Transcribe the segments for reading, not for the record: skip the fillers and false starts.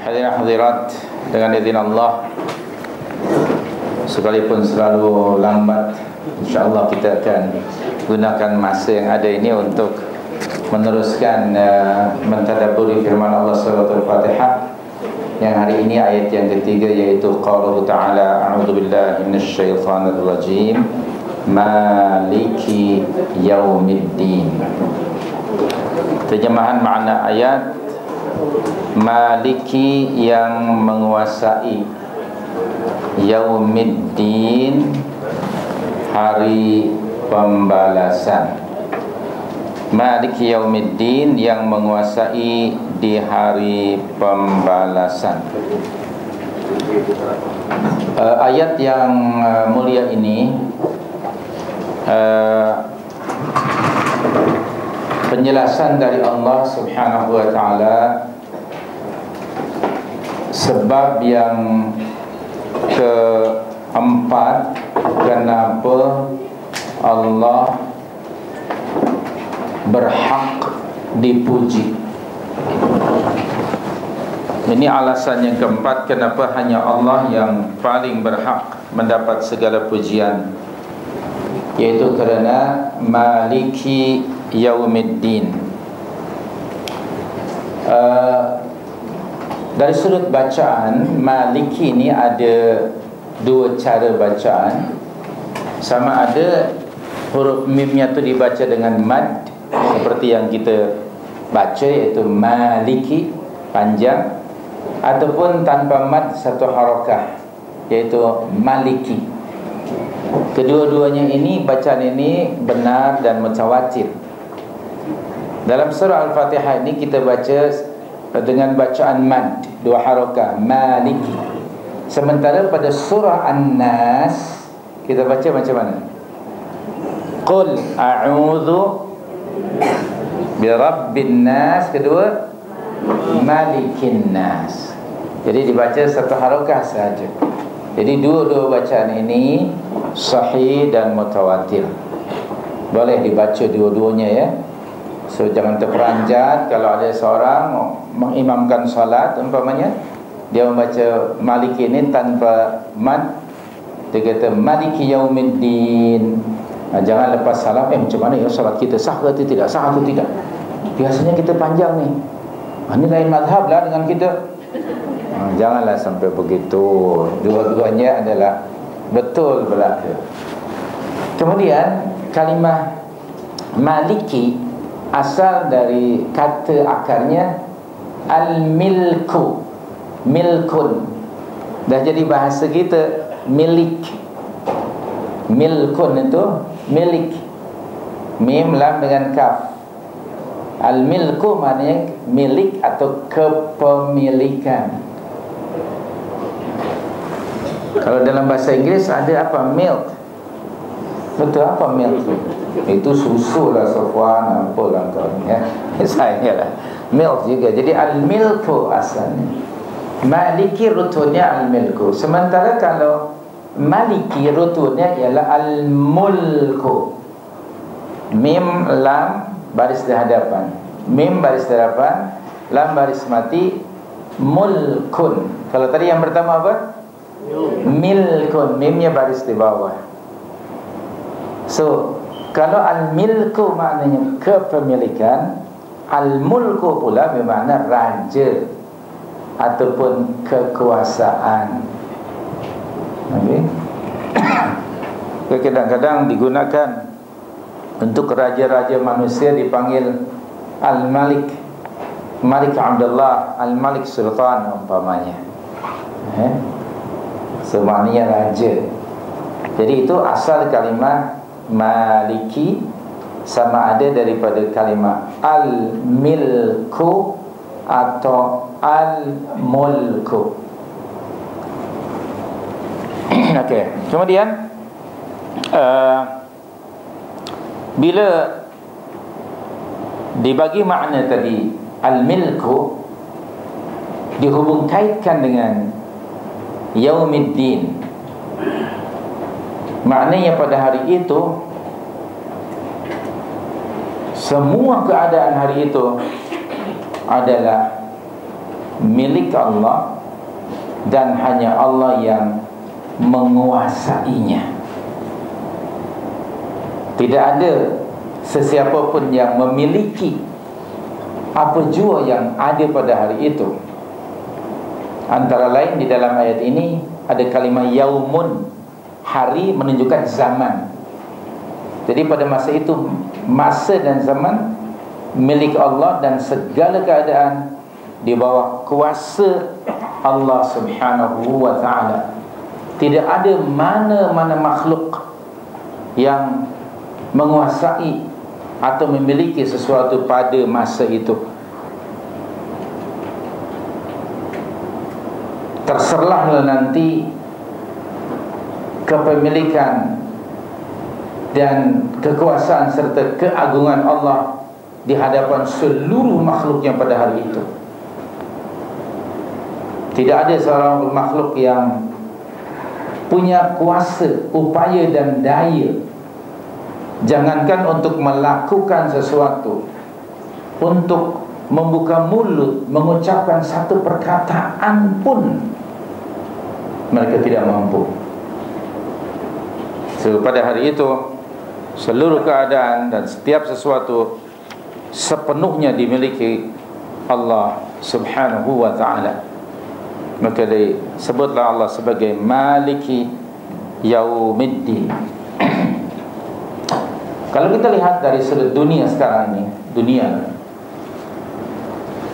Hadirin hadirat, dengan izin Allah, sekalipun selalu lambat, insyaAllah kita akan gunakan masa yang ada ini untuk meneruskan mentadabburi firman Allah surah Al-Fatihah, yang hari ini ayat yang ketiga, yaitu qauluhu ta'ala, a'udzubillahi minasyaitonir rajim, maliki yaumiddin. Terjemahan makna ayat: maliki yang menguasai, yaumiddin hari pembalasan. Maliki yaumiddin yang menguasai di hari pembalasan. Ayat yang mulia ini penjelasan dari Allah Subhanahu wa ta'ala sebab yang keempat kenapa Allah berhak dipuji. Ini alasan yang keempat kenapa hanya Allah yang paling berhak mendapat segala pujian, yaitu kerana maliki yaumiddin. Dari sudut bacaan, maliki ini ada dua cara bacaan. Sama ada huruf mimnya tu dibaca dengan mad, seperti yang kita baca, iaitu maliki, panjang, ataupun tanpa mad, satu harakah, iaitu maliki. Kedua-duanya ini, bacaan ini benar dan mutawatir. Dalam surah Al-Fatihah ini kita baca dengan bacaan mad, dua harakah, maliki. Sementara pada surah An-Nas kita baca macam mana? Qul a'udzu birabbin nas, kedua malikin nas. Jadi dibaca satu harakah saja. Jadi dua-dua bacaan ini sahih dan mutawatir. Boleh dibaca dua-duanya, ya. So jangan terperanjat. Kalau ada seorang mengimamkan solat umpamanya, dia membaca maliki ini tanpa mad, dia kata maliki yaumiddin. Jangan lepas salam, macam mana ya solat kita, sah ke tidak, sah atau tidak. Biasanya kita panjang ni, ini lain mazhab lah dengan kita. Janganlah sampai begitu. Dua-duanya adalah betul belaka. Kemudian kalimah maliki asal dari kata akarnya al-milku, milkun. Dah jadi bahasa kita milik. Milkun itu milik, mim lam dengan kaf. Al-milku maknanya milik atau kepemilikan. Kalau dalam bahasa Inggris ada apa? Milk. Betul, apa milk? Itu susu lah, Safwan, apalah kau ni, ya. Saya lah milk juga. Jadi al-milku asalnya. Maliki rutunnya al-milku. Sementara kalau maliki rutunnya ialah al-mulku. Mim lam baris di hadapan, mim baris di hadapan, lam baris mati, mulkun. Kalau tadi yang pertama apa? Milkun, mimnya baris di bawah. So kalau al-milku maknanya kepemilikan, al-mulku pula bermakna raja ataupun kekuasaan. Okay. Kadang-kadang digunakan untuk raja-raja manusia, dipanggil Al-Malik, Malik Abdullah, Al-Malik Sultan umpamanya. Semuanya raja. Jadi itu asal kalimah maliki, sama ada daripada kalimah al-milku atau al-mulku. Okey. Kemudian bila dibagi makna tadi al-milku, dihubung kaitkan dengan yaumiddin, maknanya pada hari itu semua keadaan hari itu adalah milik Allah dan hanya Allah yang menguasainya. Tidak ada sesiapa pun yang memiliki apa jua yang ada pada hari itu. Antara lain di dalam ayat ini ada kalimah yaumun, hari menunjukkan zaman. Jadi pada masa itu, masa dan zaman milik Allah dan segala keadaan di bawah kuasa Allah Subhanahu wa ta'ala. Tidak ada mana-mana makhluk yang menguasai atau memiliki sesuatu pada masa itu. Terserahlah nanti kepemilikan dan kekuasaan serta keagungan Allah di hadapan seluruh makhluknya pada hari itu. Tidak ada seorang makhluk yang punya kuasa, upaya dan daya, jangankan untuk melakukan sesuatu, untuk membuka mulut, mengucapkan satu perkataan pun mereka tidak mampu. So, pada hari itu seluruh keadaan dan setiap sesuatu sepenuhnya dimiliki Allah Subhanahu wa ta'ala. Maka disebutlah Allah sebagai Maliki Yaumiddin. Kalau kita lihat dari sudut dunia sekarang ini, dunia,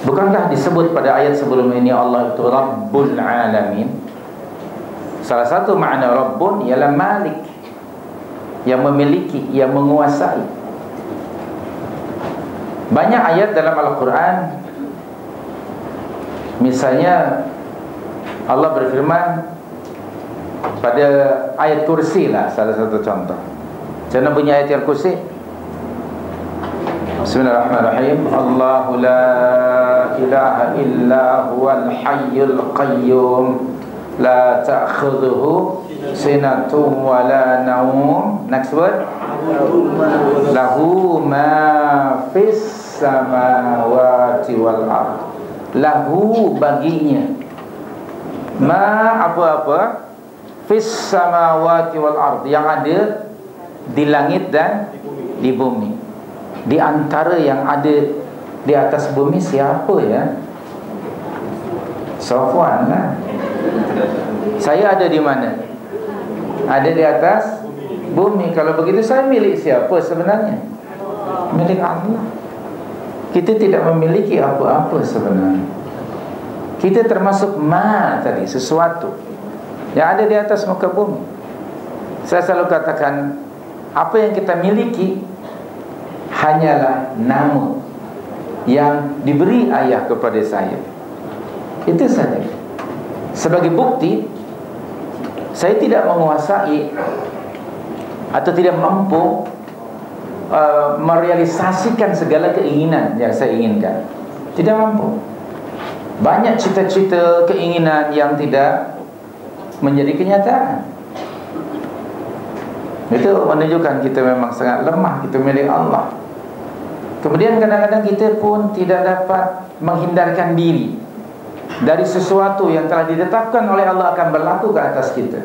bukankah disebut pada ayat sebelum ini Allah itu Rabbul Alamin? Salah satu makna Rabbun ialah Malik, yang memiliki, yang menguasai. Banyak ayat dalam Al-Quran, misalnya Allah berfirman pada ayat kursi lah, salah satu contoh. Macam mana bunyi ayat yang kursi? Bismillahirrahmanirrahim. Allahu la ilaha illa huwal hayyul qayyum la ta'khudhuhu sinatun wa la naum. Next word. Lahu ma fis samawati wal ard. Lahu, baginya, ma apa-apa, fis samawati wal ard, yang ada di langit dan di bumi. Di antara yang ada di atas bumi siapa ya? Safwan lah. Saya ada di mana? Ada di atas bumi. Kalau begitu saya milik siapa sebenarnya? Milik Allah. Kita tidak memiliki apa-apa sebenarnya. Kita termasuk ma tadi, sesuatu yang ada di atas muka bumi. Saya selalu katakan, apa yang kita miliki hanyalah nama yang diberi ayah kepada saya. Itu saja. Sebagai bukti, saya tidak menguasai atau tidak mampu merealisasikan segala keinginan yang saya inginkan. Tidak mampu. Banyak cita-cita, keinginan yang tidak menjadi kenyataan. Itu menunjukkan kita memang sangat lemah, kita milik Allah. Kemudian kadang-kadang kita pun tidak dapat menghindarkan diri dari sesuatu yang telah ditetapkan oleh Allah akan berlaku ke atas kita.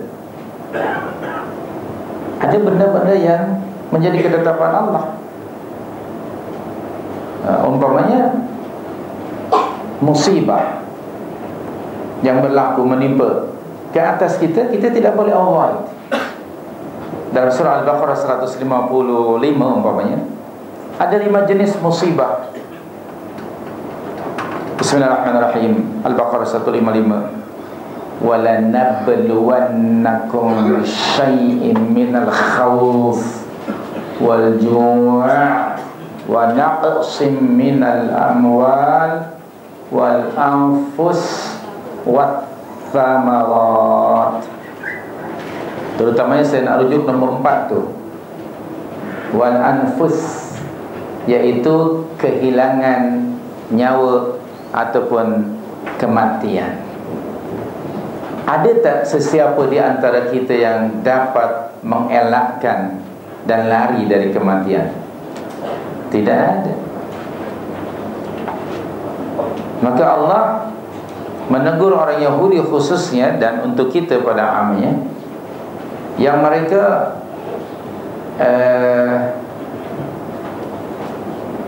Ada benda-benda yang menjadi ketetapan Allah. Umpamanya musibah yang berlaku menimpa ke atas kita, kita tidak boleh avoid. Dalam surah Al-Baqarah 155 umpamanya ada 5 jenis musibah. Bismillahirrahmanirrahim. Al-Baqarah 155. وَلَنَبْلُوَنَّكُمْ بِشَيْءٍ مِّنَ الْخَوْفِ وَالْجُوعِ وَنَقْصٍ مِّنَ الْأَمْوَالِ وَالْأَنفُسِ وَالثَّمَرَاتِ. Terutamanya saya nak rujuk nombor 4 tu, wal anfus, yaitu kehilangan nyawa ataupun kematian. Ada tak sesiapa di antara kita yang dapat mengelakkan dan lari dari kematian? Tidak ada. Maka Allah menegur orang Yahudi khususnya dan untuk kita pada amnya, yang mereka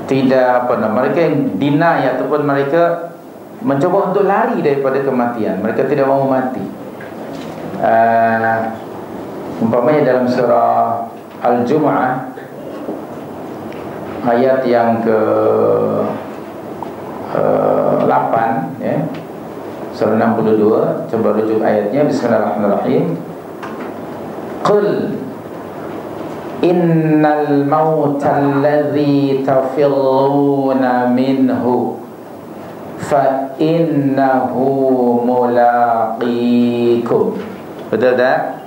tidak mereka yang deny ataupun mereka mencoba untuk lari daripada kematian. Mereka tidak mau mati. Umpamanya dalam surah Al-Jumu'ah ayat yang ke 8 ya, surah 62, coba rujuk ayatnya. Bismillahirrahmanirrahim. Qul innal mautal ladzi tafirruna minhu fa innahu mulaqikum. Betul tak?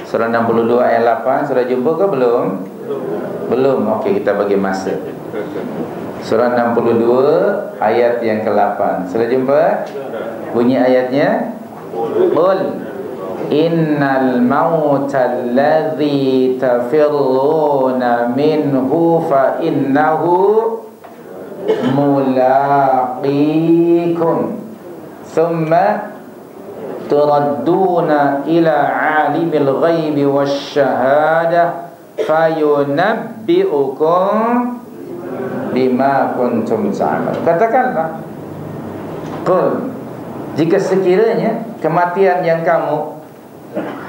Surah 62 ayat 8. Sudah jumpa ke belum? Belum. Okey, kita bagi masa. Surah 62 ayat yang ke-8. Sudah jumpa? Bunyi ayatnya, Qul innal mautal ladzi tafirruna minhu fa innahu mulaqikum thumma turadduna ila alimil ghaibi wasyahadah fayunabbi'ukum bima kuntum ta'malun. Katakanlah, Qul, jika sekiranya kematian yang kamu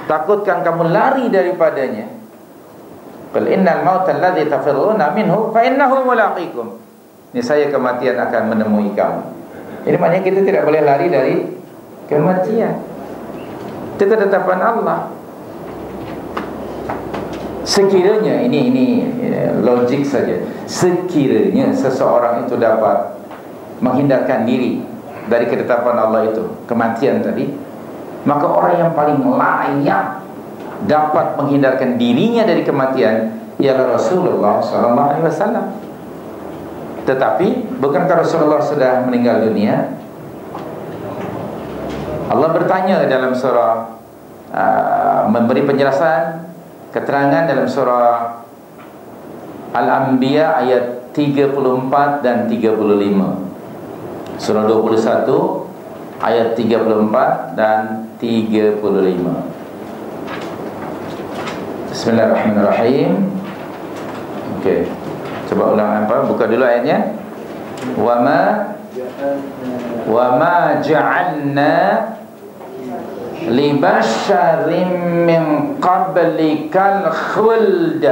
takutkan, kamu lari daripadanya, qul innal mautal ladzi tafirruna minhu fa innahu mulaqikum, niscaya kematian akan menemui kamu. Ini maknanya kita tidak boleh lari dari kematian. Itu ketetapan Allah. Sekiranya ini logik saja, sekiranya seseorang itu dapat menghindarkan diri dari ketetapan Allah itu, kematian tadi, maka orang yang paling layak dapat menghindarkan dirinya dari kematian ialah Rasulullah SAW. Tetapi bukankah Rasulullah sudah meninggal dunia? Allah bertanya dalam surah, memberi penjelasan, keterangan dalam surah Al-Anbiya ayat 34 dan 35. Surah 21 ayat 34 dan 35. Bismillahirrahmanirrahim. Okey, coba ulang apa? Buka dulu ayatnya. Wa ma ja'alna li basharin min qablikal khuld.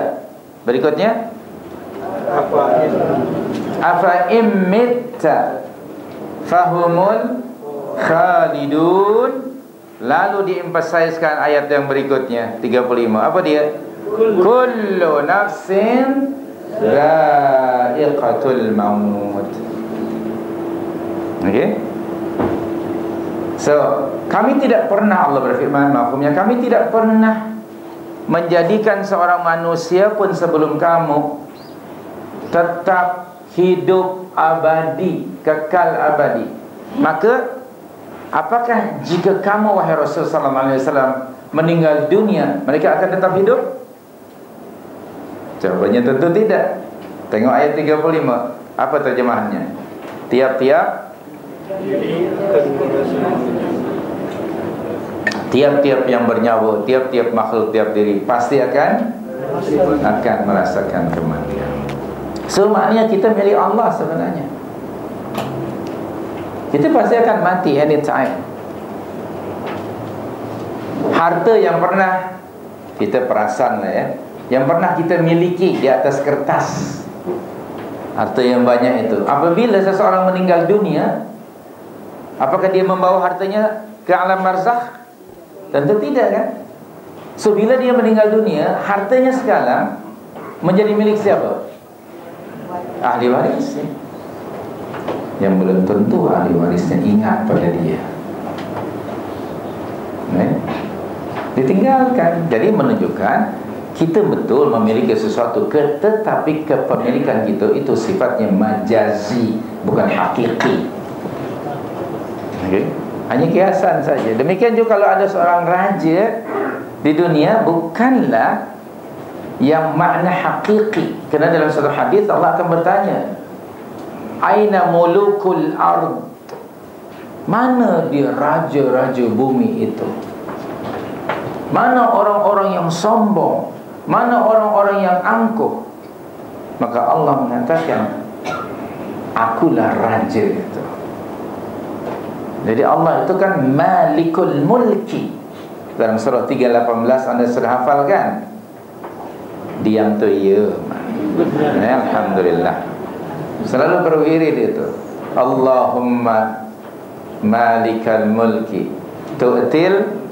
Berikutnya, afa immitta fahumul khalidun. Lalu diemphasiskan ayat yang berikutnya 35. Apa dia? Kullu nafsin dha'iqatul maut. Okey. So, kami tidak pernah, Allah berfirman, mafhumnya, kami tidak pernah menjadikan seorang manusia pun sebelum kamu tetap hidup abadi, kekal abadi. Maka apakah jika kamu, wahai Rasul sallallahu alaihi wasallam, meninggal dunia, mereka akan tetap hidup? Jawabannya tentu tidak. Tengok ayat 35. Apa terjemahannya? Tiap-tiap yang bernyawa, tiap-tiap makhluk, tiap diri pasti akan merasakan kematian. So, maknanya kita milik Allah sebenarnya. Kita pasti akan mati anytime. Harta yang pernah kita perasan lah ya, yang pernah kita miliki di atas kertas, harta yang banyak itu, apabila seseorang meninggal dunia, apakah dia membawa hartanya ke alam barzakh? Tentu tidak kan. So, bila dia meninggal dunia, hartanya sekarang menjadi milik siapa? Ahli warisnya. Yang belum tentu ahli warisnya ingat pada dia, ditinggalkan. Jadi menunjukkan kita betul memiliki sesuatu, tetapi kepemilikan kita itu sifatnya majazi, bukan hakiki. Okay? Hanya kiasan saja. Demikian juga kalau ada seorang raja di dunia, bukanlah yang makna hakiki. Kerana dalam satu hadis Allah akan bertanya, aina mulukul ard, Mana dia raja-raja bumi itu? Mana orang-orang yang sombong? Mana orang-orang yang angkuh? Maka Allah mengatakan, akulah raja itu. Jadi Allah itu kan Malikul Mulki. Dalam surah 3:18 anda sudah hafal kan? Diam tu ya. Alhamdulillah. Selalu berwirid itu. Allahumma Malikal Mulki tu'til.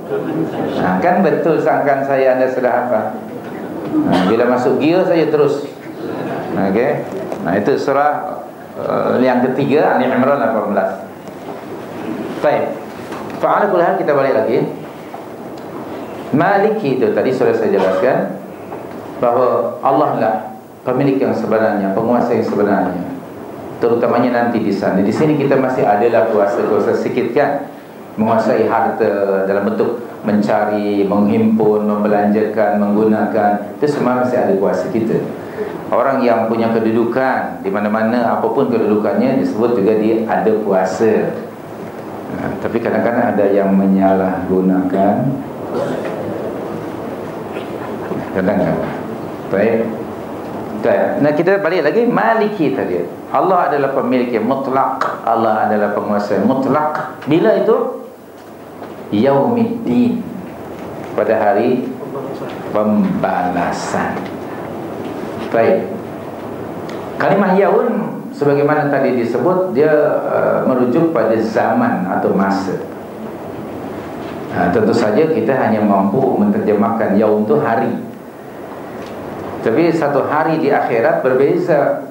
Kan betul sangkaan saya anda sudah hafal. Bila masuk gear saya terus. Okey. Nah itu surah yang ketiga, Ali Imran 18. Baik. Fa'ala kullah, kita balik lagi. Maliki itu tadi sudah saya jelaskan bahawa Allah lah pemilik yang sebenarnya, penguasa yang sebenarnya. Terutamanya nanti di sana. Di sini kita masih adalah kuasa sikit kan, menguasai harta dalam bentuk mencari, menghimpun, membelanjakan, menggunakan. Itu semua masih ada kuasa kita. Orang yang punya kedudukan di mana-mana, apapun kedudukannya, disebut juga dia ada kuasa. Tapi kadang-kadang ada yang menyalahgunakan. Kadang-kadang. Baik. Nah kita balik lagi, Maliki tadi. Allah adalah pemilik yang mutlak. Allah adalah penguasa yang mutlak. Bila itu? Yaumiddin, pada hari pembalasan. Baik. Kalimah yaum sebagaimana tadi disebut, dia merujuk pada zaman atau masa. Tentu saja kita hanya mampu menerjemahkan yaum itu hari. Tapi satu hari di akhirat berbeza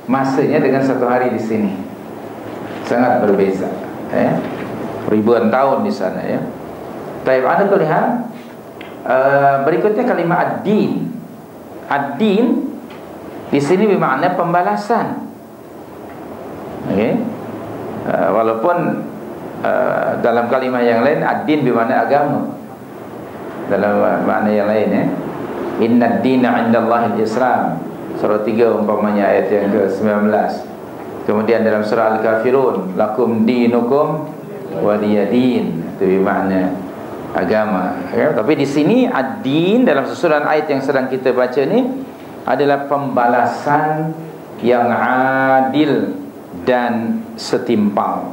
masanya dengan satu hari di sini. Sangat berbeza. Ribuan tahun di sana ya. Baik, anda lihat berikutnya kalimat ad-din. Ad-din di sini bermakna pembalasan. Okay. Walaupun dalam kalimat yang lain ad-din bermakna agama. Dalam makna yang lain ya. Inna ad-dina 'indallahi al-Islam. Surah 3 umpamanya ayat yang ke-19. Kemudian dalam surah Al-Kafirun, lakum dinukum waliyadin. Itu bermakna agama ya. Tapi di sini ad-din dalam susunan ayat yang sedang kita baca ni adalah pembalasan yang adil dan setimpal.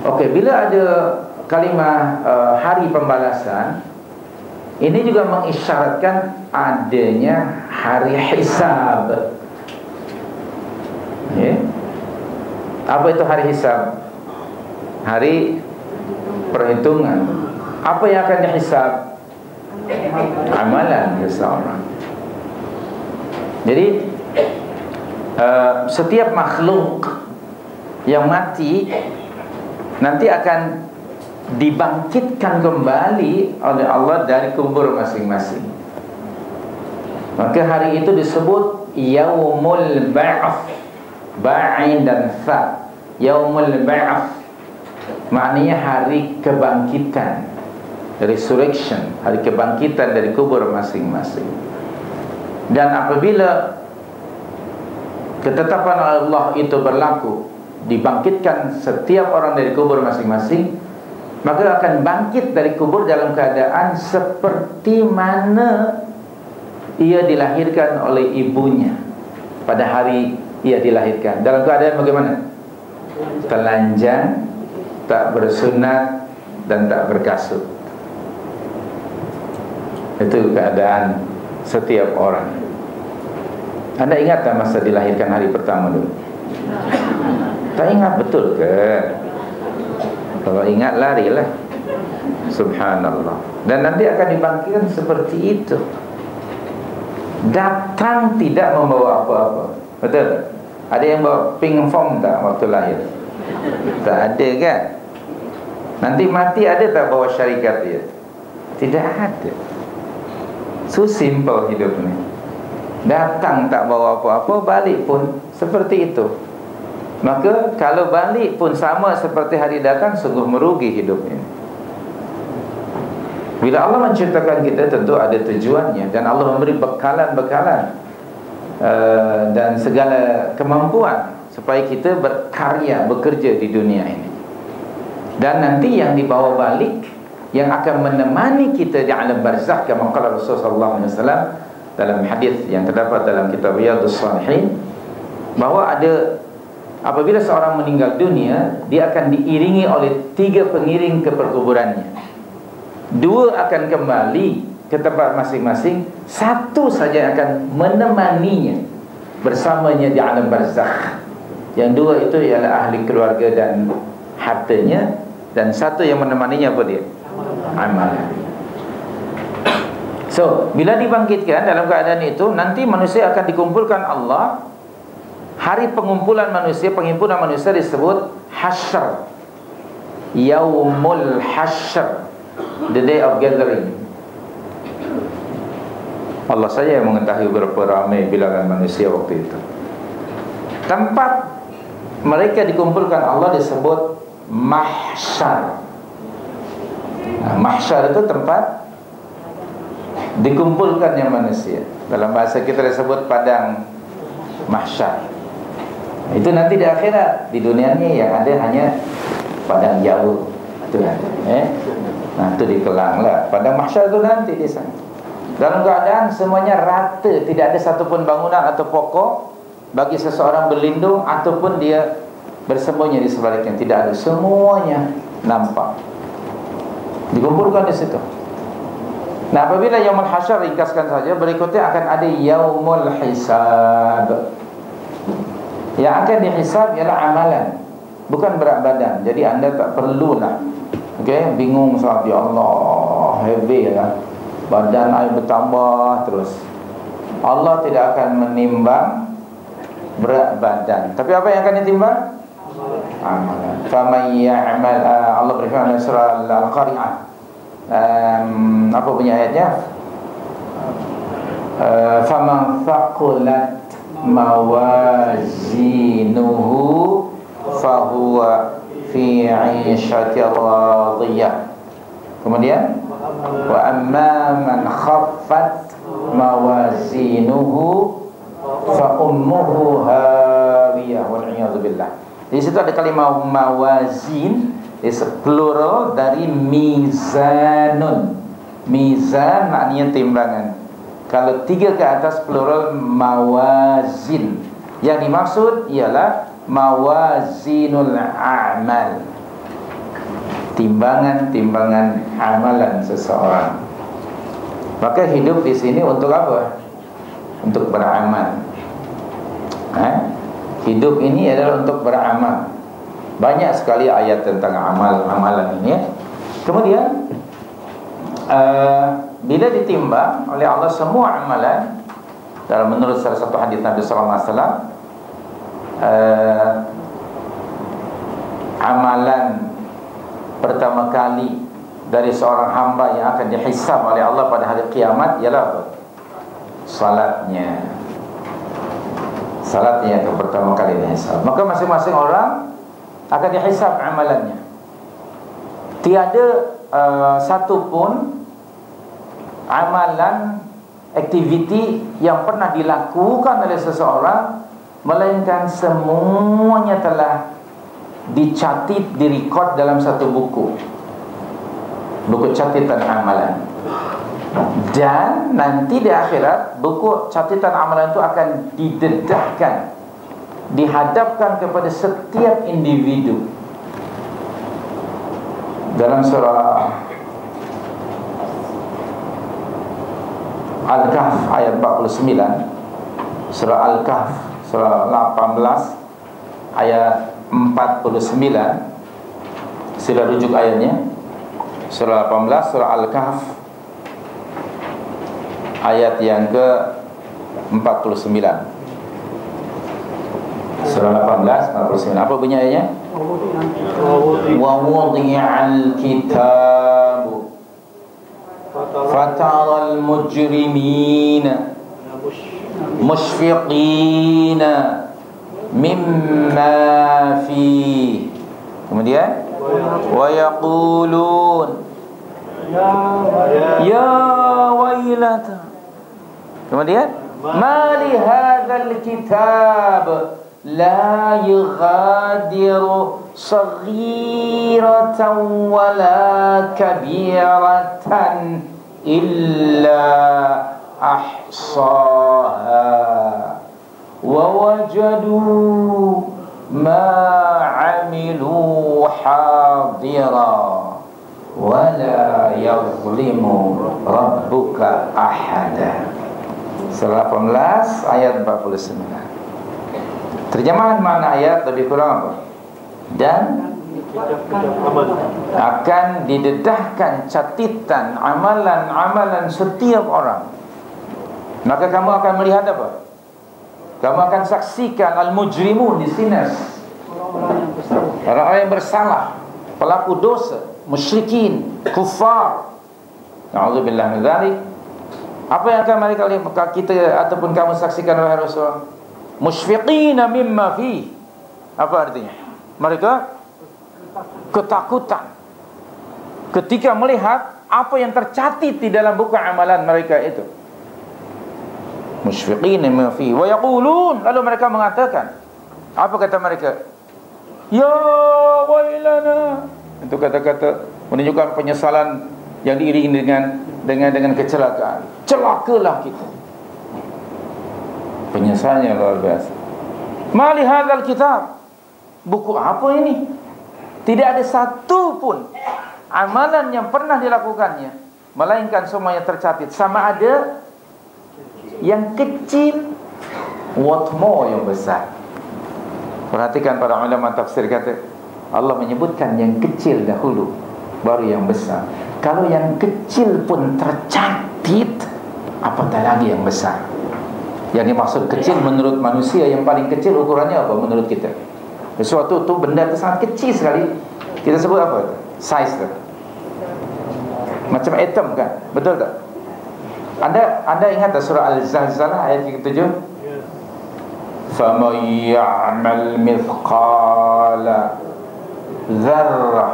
Okey, bila ada kalimah hari pembalasan, ini juga mengisyaratkan adanya hari hisab. Okay. Apa itu hari hisab? Hari perhitungan. Apa yang akan dihisab? Amalan seseorang. Jadi setiap makhluk yang mati nanti akan dibangkitkan kembali oleh Allah dari kubur masing-masing. Maka hari itu disebut Yaumul Ba'ats. Ba'in dan Fa. Yaumul Ba'ats maknanya hari kebangkitan, resurrection, hari kebangkitan dari kubur masing-masing. Dan apabila ketetapan Allah itu berlaku, dibangkitkan setiap orang dari kubur masing-masing, maka akan bangkit dari kubur dalam keadaan seperti mana ia dilahirkan oleh ibunya pada hari ia dilahirkan. Dalam keadaan bagaimana? Telanjang, tak bersunat dan tak berkasut. Itu keadaan setiap orang. Anda ingat tak masa dilahirkan hari pertama dulu? Tak ingat, betul ke? Kalau ingat larilah. Subhanallah. Dan nanti akan dibangkitkan seperti itu. Datang tidak membawa apa-apa. Betul? Ada yang bawa pink form tak waktu lahir? Tak ada kan? Nanti mati ada tak bawa syarikat dia? Tidak ada. So simple hidup ni. Datang tak bawa apa-apa, balik pun seperti itu. Maka kalau balik pun sama seperti hari datang, sungguh merugi hidup ini. Bila Allah menciptakan kita, tentu ada tujuannya. Dan Allah memberi bekalan-bekalan dan segala kemampuan supaya kita berkarya, bekerja di dunia ini. Dan nanti yang dibawa balik, yang akan menemani kita di alam barzakh, kama qala Rasulullah SAW dalam hadis yang terdapat dalam kitab Riyadhus Shalihin, bahawa ada, apabila seorang meninggal dunia, dia akan diiringi oleh 3 pengiring ke perkuburannya. 2 akan kembali ke tempat masing-masing, 1 saja akan menemaninya bersamanya di alam barzakh. Yang 2 itu ialah ahli keluarga dan hartanya, dan 1 yang menemaninya apa dia? Amalan. So, bila dibangkitkan dalam keadaan itu, nanti manusia akan dikumpulkan Allah. Hari pengumpulan manusia, pengimpunan manusia disebut hasyr, Yaumul Hasyr, the day of gathering. Allah saja yang mengetahui berapa ramai bilangan manusia waktu itu. Tempat mereka dikumpulkan Allah disebut mahsyar. Mahsyar itu tempat dikumpulkannya manusia. Dalam bahasa kita disebut padang mahsyar. Itu nanti di akhirat. Di dunia ni yang ada hanya padang jauh. Itu ada. Nah, itu di Kelang lah. Padang mahsyar itu nanti di sana. Dalam keadaan semuanya rata, tidak ada satupun bangunan atau pokok bagi seseorang berlindung ataupun dia bersembunyi di sebaliknya. Tidak ada. Semuanya nampak. Dikumpulkan di situ. Nah, apabila Yaumul Hasyr, ringkaskan saja, berikutnya akan ada Yaumul Hisab. Yang akan dihisab ialah amalan, bukan berat badan. Jadi anda tak perlulah bingung sahaja, ya Allah, heavy lah, badan saya bertambah terus. Allah tidak akan menimbang berat badan, tapi apa yang akan ditimbang? Amalan. Faman ya'mal, Allah berfirman dalam surah Al-Qari'ah, apa punya ayatnya? Faman thaqulat mawazinuhu fahuwa fi 'ishatin radiyah. Kemudian wa amma man khaffat mawazinuhu fa ummuhu hawiyah, wal a'yadzu billah. Di situ ada kalimah mawazin, is plural dari mizanun. Mizan maknanya timbangan. Kalau 3 ke atas plural mawazin. Yang dimaksud ialah mawazinul a'mal, timbangan-timbangan amalan seseorang. Maka hidup di sini untuk apa? Untuk beramal. Hidup ini adalah untuk beramal. Banyak sekali ayat tentang amalan ini. Kemudian bila ditimbang oleh Allah semua amalan, dalam menurut salah satu hadis Nabi SAW, amalan pertama kali dari seorang hamba yang akan dihisab oleh Allah pada hari kiamat ialah apa? Salatnya. Salatnya yang pertama kali dihisab. Maka masing-masing orang akan dihisab amalannya. Tiada satu pun amalan, aktiviti yang pernah dilakukan oleh seseorang melainkan semuanya telah dicatat, direkod dalam satu buku catatan amalan. Dan nanti di akhirat buku catatan amalan itu akan didedahkan, dihadapkan kepada setiap individu. Dalam surah Al-Kahf ayat 49, surah Al-Kahf surah 18 ayat 49, sila rujuk ayatnya. Surah 18 surah Al-Kahf ayat yang ke 49. Surah 18 49. Apa bunyi ayatnya? Wa wudi'al kitabu fataral mujrimina mushfiqina mimma fi. Kemudian wa yaqulun ya wailata. Kemudian ma li hadzal kitab la yughadiru saghiratan wala kabiratan illa ahsaha wa wajadu ma amilu hadira wala yazlimu rabbuka ahada. Surah 18 ayat 49. Terjemahan makna ayat lebih kurang apa? Dan akan didedahkan catatan amalan-amalan setiap orang. Maka kamu akan melihat apa? Kamu akan saksikan al-mujrimun di sini, orang-orang yang bersalah, pelaku dosa, musyrikin, kufar. Na'udzubillah min dzalik. Apa yang akan mereka lihat, kita ataupun kamu saksikan wahai Rasul? Musyfiqina mimma fi. Apa artinya? Mereka ketakutan ketika melihat apa yang tercatat di dalam buku amalan mereka itu. Musyfiqina mimma fi wa yaqulun, lalu mereka mengatakan, apa kata mereka? Ya wailana. Itu kata-kata menunjukkan penyesalan yang diiringi dengan kecelakaan. Celakalah kita. Penyesalannya luar biasa. Mali hadzal kitab. Buku apa ini? Tidak ada satu pun amalan yang pernah dilakukannya melainkan semuanya tercatat. Sama ada yang kecil, what more yang besar. Perhatikan para ulama tafsir kata, Allah menyebutkan yang kecil dahulu, baru yang besar. Kalau yang kecil pun tercatat, apatah lagi yang besar. Yang dimaksud kecil menurut manusia, yang paling kecil ukurannya apa menurut kita? Sesuatu itu benda itu sangat kecil sekali. Kita sebut apa? Size itu. Macam atom kan? Betul tak? Anda ingat tak surah Al-Zalzalah ayat 7? فَمَنْ يَعْمَلْ مِثْقَالَ ذَرَّةٍ.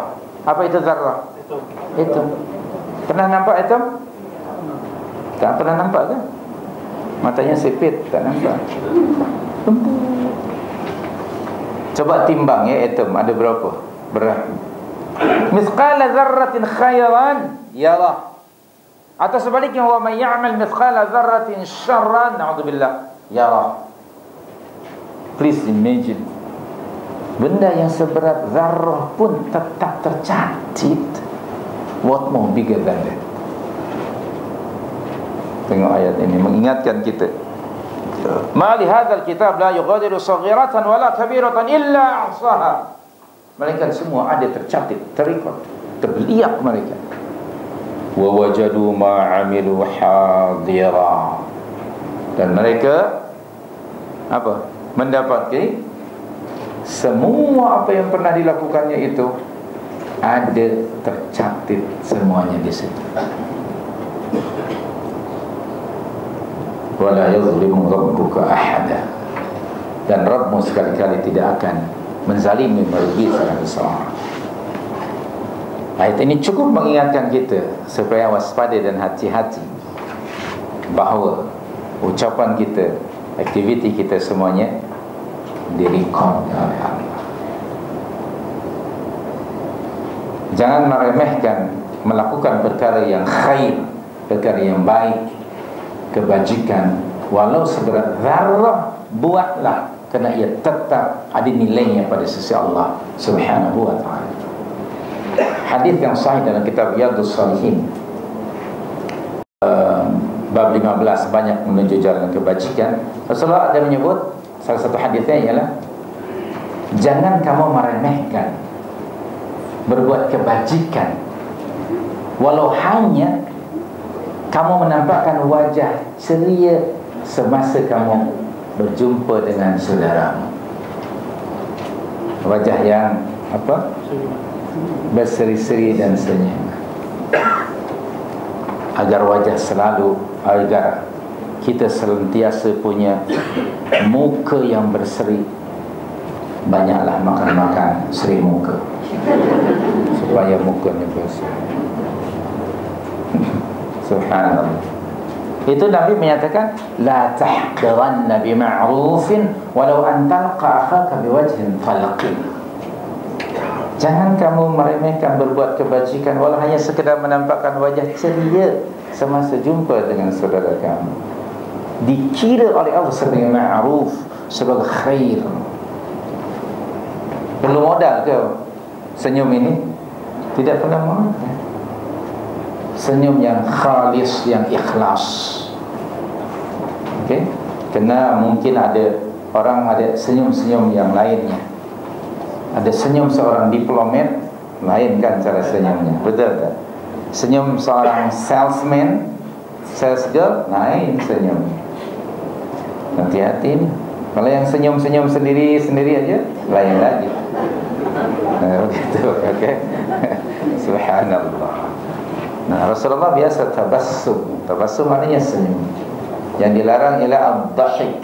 Apa itu zarrah? Atom. Pernah nampak atom? Tak pernah nampak kan? Matanya sipit, tak nampak. Coba timbang ya, atom ada berapa berat? Mithqala dzarratin khairan yarah. Atau sebaliknya, wa may ya'mal mithqala dzarratin syarran na'udzubillah yarah. Please imagine, benda yang seberat zarrah pun tetap tercatat. What more bigger than that? Tengok ayat ini mengingatkan kita. Ma li hadzal kitab la yughadiru saghiratan wala kabiratan illa ahsaha. Mereka semua ada tercatat, terikot, terbeliak mereka. Wa wajadu ma amilu hadira. Dan mereka apa? Mendapati semua apa yang pernah dilakukannya itu ada tercatat semuanya di situ. Wala yazlimu rabbuka ahada. Dan Rabbmu sekali-kali tidak akan menzalimi, merugikan seseorang. Ayat ini cukup mengingatkan kita supaya waspada dan hati-hati bahawa ucapan kita, aktiviti kita semuanya direkod oleh Allah. Jangan meremehkan melakukan perkara yang khair, perkara yang baik, kebajikan, walau seberat zarrah, buatlah, kerana ia tetap ada nilainya pada sisi Allah Subhanahu wa ta'ala. Hadis yang sahih dalam kitab Riyadhus Shalihin, bab 15, banyak menuju jalan kebajikan. Rasulullah ada menyebut, salah satu hadisnya ialah, jangan kamu meremehkan berbuat kebajikan, walau hanya kamu menampakkan wajah ceria semasa kamu berjumpa dengan saudaramu. Wajah yang apa? Berseri-seri dan senyum. Agar wajah selalu, agar kita senantiasa punya muka yang berseri. Banyaklah makan-makan seri muka supaya mukanya berseri. Subhanallah. Itu Nabi menyatakan, la tahqiranna bima'rufin walau an talqa akhaka biwajhin talqin. Jangan kamu meremehkan berbuat kebajikan walau hanya sekedar menampakkan wajah ceria semasa jumpa dengan saudara kamu. Dikira oleh Allah sebagai ma'ruf, sebagai khair. Perlu modal ke senyum ini? Tidak perlu modal. Senyum yang khalis, yang ikhlas. Okey? Kerana mungkin ada orang ada senyum-senyum yang lainnya. Ada senyum seorang diplomat, lain kan cara senyumnya. Betul tak? Senyum seorang salesman, sales girl, lain senyumnya. Hati-hati ni. Kalau yang senyum-senyum sendiri-sendiri aja, lain lagi. Begitu, okey. Subhanallah. Nah, Rasulullah biasa tabassum. Tabassum maknanya senyum. Yang dilarang ialah ad-dhahik,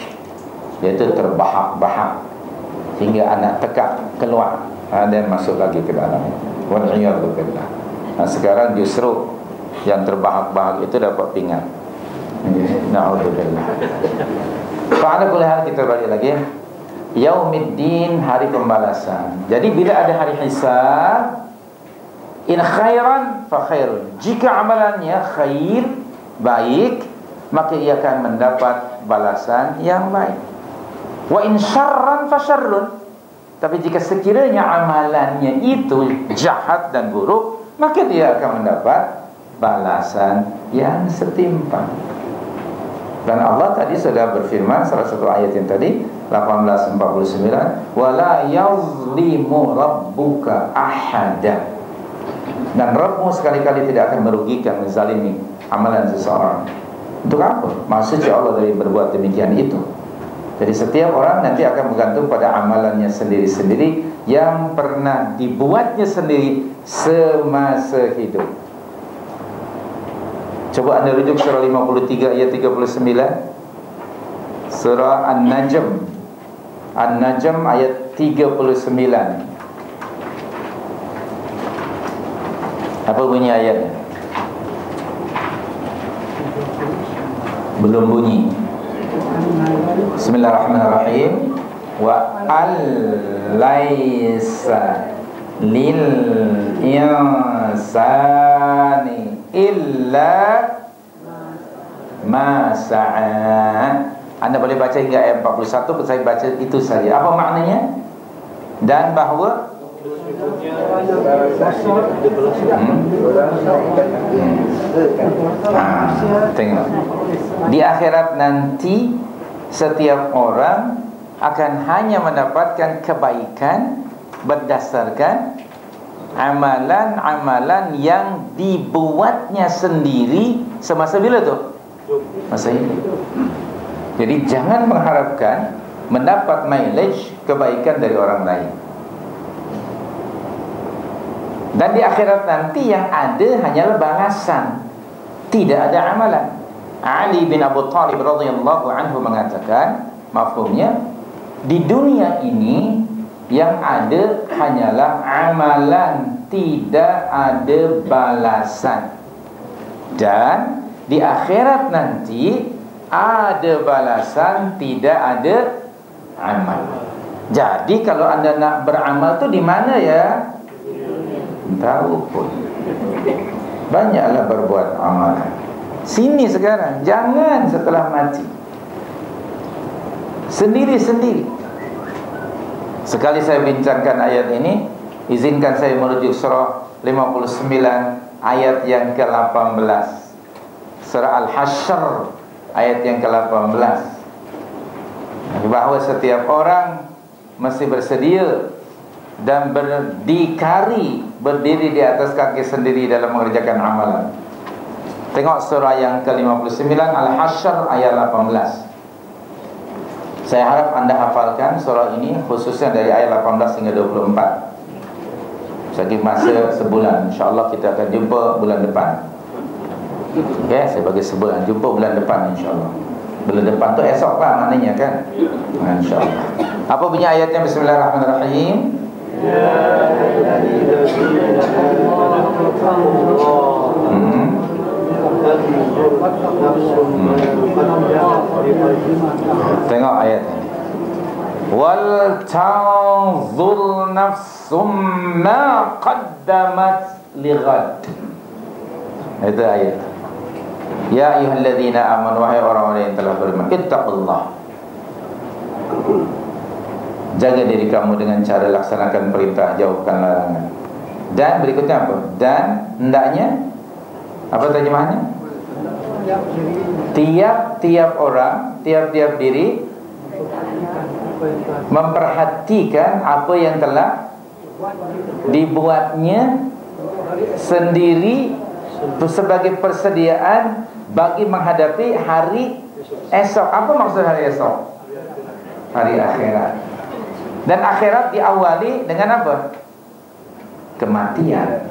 iaitu terbahak-bahak hingga anak tekak keluar dan masuk lagi ke dalam. Wal-iyadhu billah. Nah, sekarang justru yang terbahak-bahak itu dapat pinggan. Na'udzubillah. Fa'ala kulli hal, kita balik lagi. Yaumiddin, hari pembalasan. Jadi bila ada hari hisab, in khairan fa khairun, jika amalannya khair, baik, maka ia akan mendapat balasan yang baik. Wa in syarran fa syarrun, tapi jika sekiranya amalannya itu jahat dan buruk, maka dia akan mendapat balasan yang setimpal. Dan Allah tadi sudah berfirman, salah satu ayat yang tadi 18:49, wala yazlimu rabbuka ahada. Dan Rabbmu sekali-kali tidak akan merugikan, menzalimi amalan seseorang. Untuk apa? Maksudnya Allah dari berbuat demikian itu. Jadi setiap orang nanti akan bergantung pada amalannya sendiri-sendiri yang pernah dibuatnya sendiri semasa hidup. Coba anda rujuk surah 53 ayat 39. Surah An-Najm, An-Najm ayat 39. Apa bunyi ayatnya? Belum bunyi. Bismillahirrahmanirrahim. Wa al-laisa lil insani illa ma sa'a. Anda boleh baca hingga ayat 41, saya baca itu saja. Apa maknanya? Dan bahawa tengok, di akhirat nanti setiap orang akan hanya mendapatkan kebaikan berdasarkan amalan-amalan yang dibuatnya sendiri semasa bila tu? Masa ini. Jadi jangan mengharapkan mendapat mileage kebaikan dari orang lain. Dan di akhirat nanti yang ada hanyalah balasan, tidak ada amalan. Ali bin Abu Talib radhiyallahu anhu mengatakan, mafhumnya, di dunia ini yang ada hanyalah amalan, tidak ada balasan. Dan di akhirat nanti ada balasan, tidak ada amal. Jadi kalau anda nak beramal tu di mana ya? Tahu pun. Banyaklah berbuat amalan. Sini sekarang, jangan setelah mati. Sendiri-sendiri. Sekali saya bincangkan ayat ini, izinkan saya merujuk surah 59 ayat yang ke-18. Surah Al-Hasyr ayat yang ke-18. Bahawa setiap orang mesti bersedia dan berdikari, berdiri di atas kaki sendiri dalam mengerjakan amalan. Tengok surah yang ke-59 Al-Hasyr ayat 18. Saya harap anda hafalkan surah ini, khususnya dari ayat 18 hingga 24. Lagi masa sebulan, insyaAllah kita akan jumpa bulan depan. Okay, saya bagi sebulan, jumpa bulan depan insyaAllah. Bulan depan tu esok lah maknanya kan, insyaAllah. Apa bunyi ayatnya? Bismillahirrahmanirrahim. wal tanzur nafsum ma qaddamat lighad. Itu ayat. Ya ayyuhalladzina amanu, wahai orang-orang yang telah beriman, ittaqullah, jaga diri kamu dengan cara laksanakan perintah, jauhkan larangan. Dan berikutnya apa? Dan hendaknya, apa terjemahannya? Tiap-tiap orang, tiap-tiap diri memperhatikan apa yang telah dibuatnya sendiri sebagai persediaan bagi menghadapi hari esok. Apa maksud hari esok? Hari akhirat. Dan akhirat diawali dengan apa? Kematian.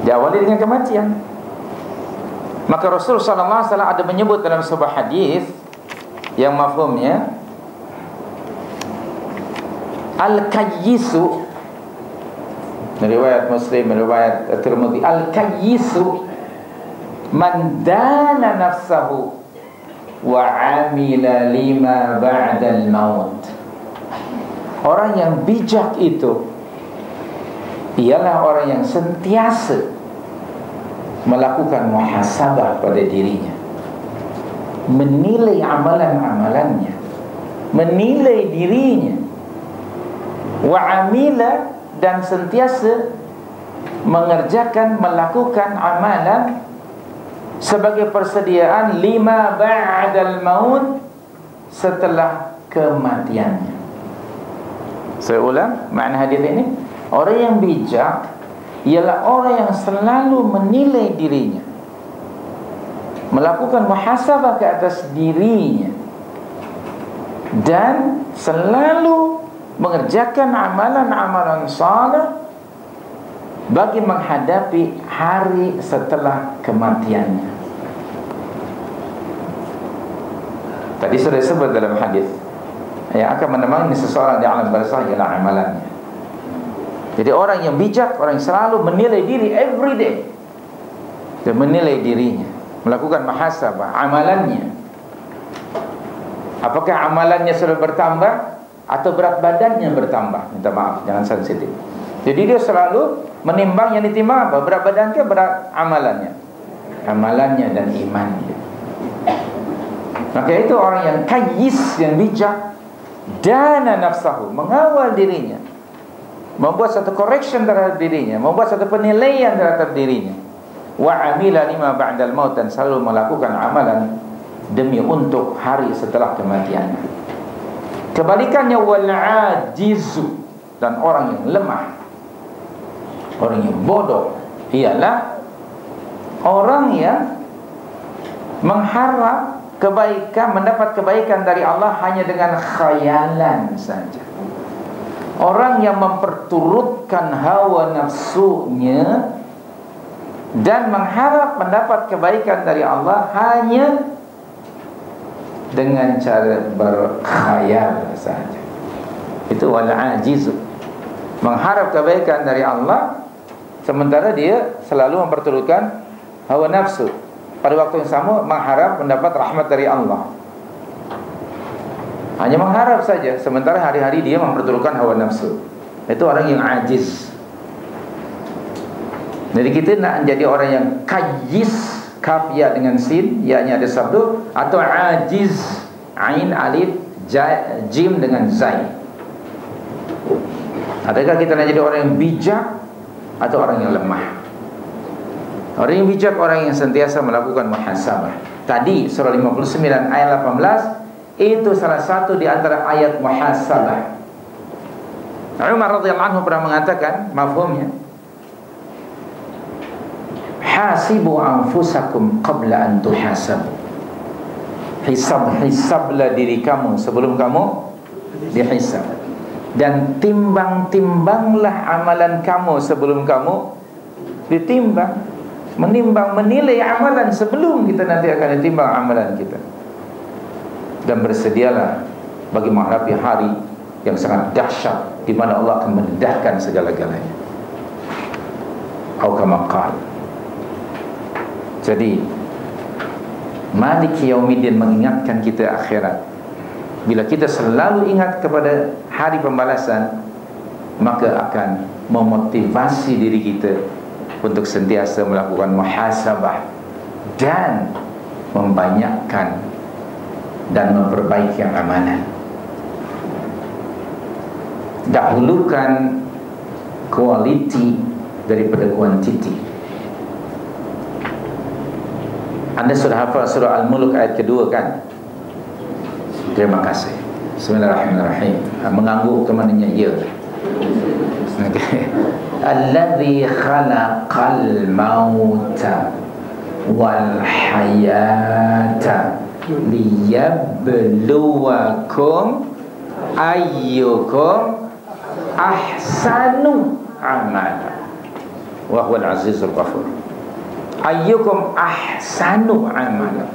Diawali dengan kematian. Maka Rasulullah SAW ada menyebut dalam sebuah hadis yang mafhumnya, al-kayyisu, riwayat Muslim, riwayat Tirmidzi, al-kayyisu man dana nafsahu wa amila lima ba'dal maut. Orang yang bijak itu ialah orang yang sentiasa melakukan muhasabah pada dirinya, menilai amalan-amalannya, menilai dirinya, wa amila, dan sentiasa mengerjakan, melakukan amalan sebagai persediaan lima ba'dal maut, setelah kematiannya. Saya ulang makna hadis ini. Orang yang bijak ialah orang yang selalu menilai dirinya, melakukan muhasabah ke atas dirinya, dan selalu mengerjakan amalan-amalan saleh bagi menghadapi hari setelah kematiannya. Tadi sudah disebut dalam hadis, yang akan menemani seseorang di alam barzakh ialah amalannya. Jadi orang yang bijak, orang yang selalu menilai diri every day, dan menilai dirinya, melakukan muhasabah amalannya. Apakah amalannya sudah bertambah atau berat badannya bertambah? Minta maaf, jangan sensitif. Jadi dia selalu menimbang, yang ditimbang apa? Berat badan ke berat amalannya? Amalannya dan imannya. Maka itu orang yang kayyis, yang bijak, dana nafsahu, mengawal dirinya, membuat satu correction terhadap dirinya, membuat satu penilaian terhadap dirinya, wa amila lima ba'dal maut, dan selalu melakukan amalan demi untuk hari setelah kematian. Kebalikannya, wal ajizu, dan orang yang lemah, orang yang bodoh, ialah orang yang mengharap kebaikan, mendapat kebaikan dari Allah hanya dengan khayalan saja. Orang yang memperturutkan hawa nafsunya dan mengharap mendapat kebaikan dari Allah hanya dengan cara berkhayal saja. Itu wal ajiz, mengharap kebaikan dari Allah sementara dia selalu memperturutkan hawa nafsu. Pada waktu yang sama mengharap mendapat rahmat dari Allah. Hanya mengharap saja, sementara hari-hari dia memperturutkan hawa nafsu. Itu orang yang ajiz. Jadi kita nak jadi orang yang kayyis, kaf ya dengan sin, ya-nya ada sabdu, atau ajiz, ain alif jim dengan zai. Adakah kita nak jadi orang yang bijak atau orang yang lemah? Orang yang bijak, orang yang sentiasa melakukan muhasabah. Tadi surah 59 ayat 18, itu salah satu di antara ayat muhasabah. Umar radhiyallahu anhu pernah mengatakan, mafhumnya, hasibu anfusakum qabla an tuhasabu. Hisablah diri kamu sebelum kamu dihisab, dan timbang-timbanglah amalan kamu sebelum kamu ditimbang. Menimbang, menilai amalan sebelum kita nanti akan ditimbang amalan kita. Dan bersedialah bagi menghadapi hari yang sangat dahsyat, di mana Allah akan mendedahkan segala-galanya. Atau kama qala. Jadi Maliki Yaumiddin mengingatkan kita akhirat. Bila kita selalu ingat kepada hari pembalasan, maka akan memotivasi diri kita untuk sentiasa melakukan muhasabah dan membanyakkan dan memperbaiki amalan. Dahulukan kualiti daripada kuantiti. Anda sudah hafal surah Al-Mulk ayat kedua kan? Terima kasih. Bismillahirrahmanirrahim. Mengangguk ke mananya ya. Alladzi khalaqal mauta wal hayata liyabluwakum ayyukum ahsanu amala wa huwal azizul ghafur. Ayyukum ahsanu amala.